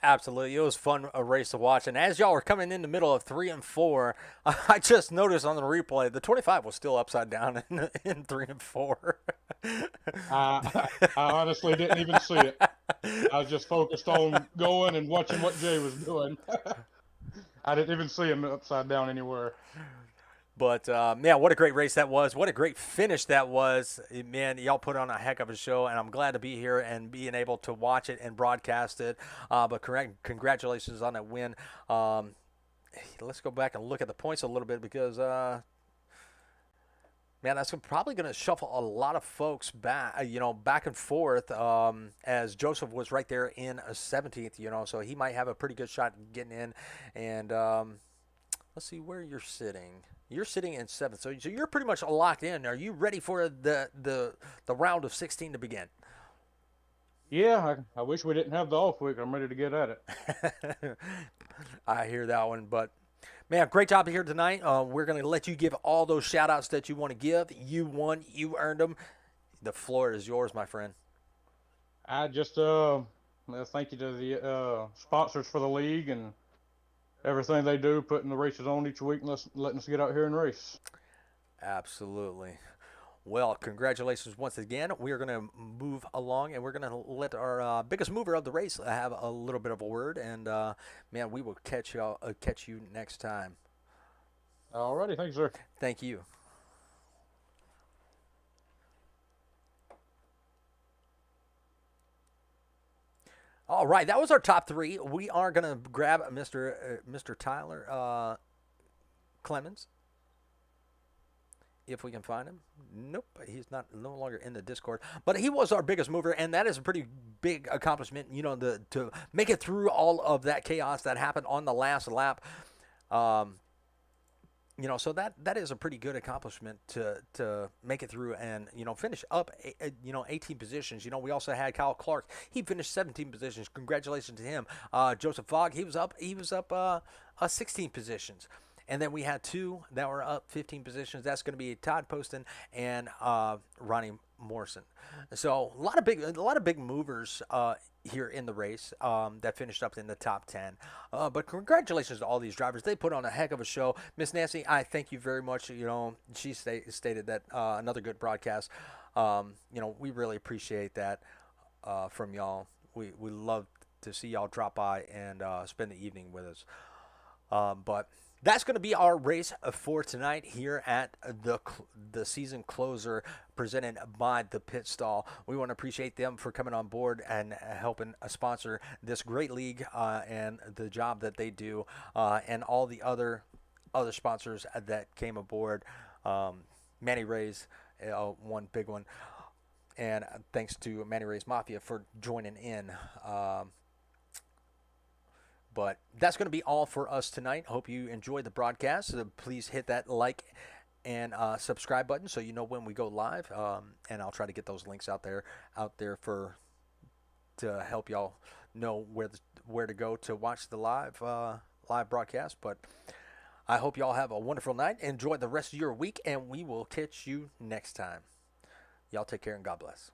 Absolutely. It was fun a race to watch. And as y'all were coming in the middle of 3 and 4, I just noticed on the replay the 25 was still upside down in 3 and 4. I honestly didn't even see it. I was just focused on going and watching what Jay was doing. I didn't even see him upside down anywhere. But, man, what a great race that was. What a great finish that was. Man, y'all put on a heck of a show, and I'm glad to be here and being able to watch it and broadcast it. But congratulations on that win. Let's go back and look at the points a little bit because, man, that's probably going to shuffle a lot of folks back, back and forth as Joseph was right there in 17th, so he might have a pretty good shot getting in. And let's see where you're sitting. You're sitting in 7th, so you're pretty much locked in. Are you ready for the round of 16 to begin? Yeah, I wish we didn't have the off week. I'm ready to get at it. I hear that one, but man, great job here tonight. We're going to let you give all those shout-outs that you want to give. You won. You earned them. The floor is yours, my friend. I just thank you to the sponsors for the league and everything they do, putting the races on each week and letting us get out here and race. Absolutely. Well, congratulations once again. We are going to move along, and we're going to let our biggest mover of the race have a little bit of a word. And, man, we will catch you next time. All righty. Thanks, sir. Thank you. All right, that was our top three. We are gonna grab Mr. Tyler Clemens if we can find him. Nope, he's no longer in the Discord. But he was our biggest mover, and that is a pretty big accomplishment. You know, to make it through all of that chaos that happened on the last lap. You know, so that is a pretty good accomplishment to make it through and, you know, finish up, 18 positions. You know, we also had Kyle Clark. He finished 17 positions. Congratulations to him. Joseph Fogg, he was up 16 positions. And then we had two that were up 15 positions. That's going to be Todd Poston and Ronnie Morrison. So a lot of big movers here in the race that finished up in the top 10. But congratulations to all these drivers. They put on a heck of a show. Miss Nancy, I thank you very much. You know, she stated that another good broadcast. You know, we really appreciate that from y'all. We love to see y'all drop by and spend the evening with us. But that's going to be our race for tonight here at the season closer presented by the Pit Stall. We want to appreciate them for coming on board and helping sponsor this great league and the job that they do, and all the other sponsors that came aboard. Manny Ray's one big one, and thanks to Manny Ray's Mafia for joining in. But that's going to be all for us tonight. Hope you enjoyed the broadcast. So please hit that like and subscribe button so you know when we go live. And I'll try to get those links out there to help y'all know where to go to watch the live broadcast. But I hope y'all have a wonderful night. Enjoy the rest of your week, and we will catch you next time. Y'all take care and God bless.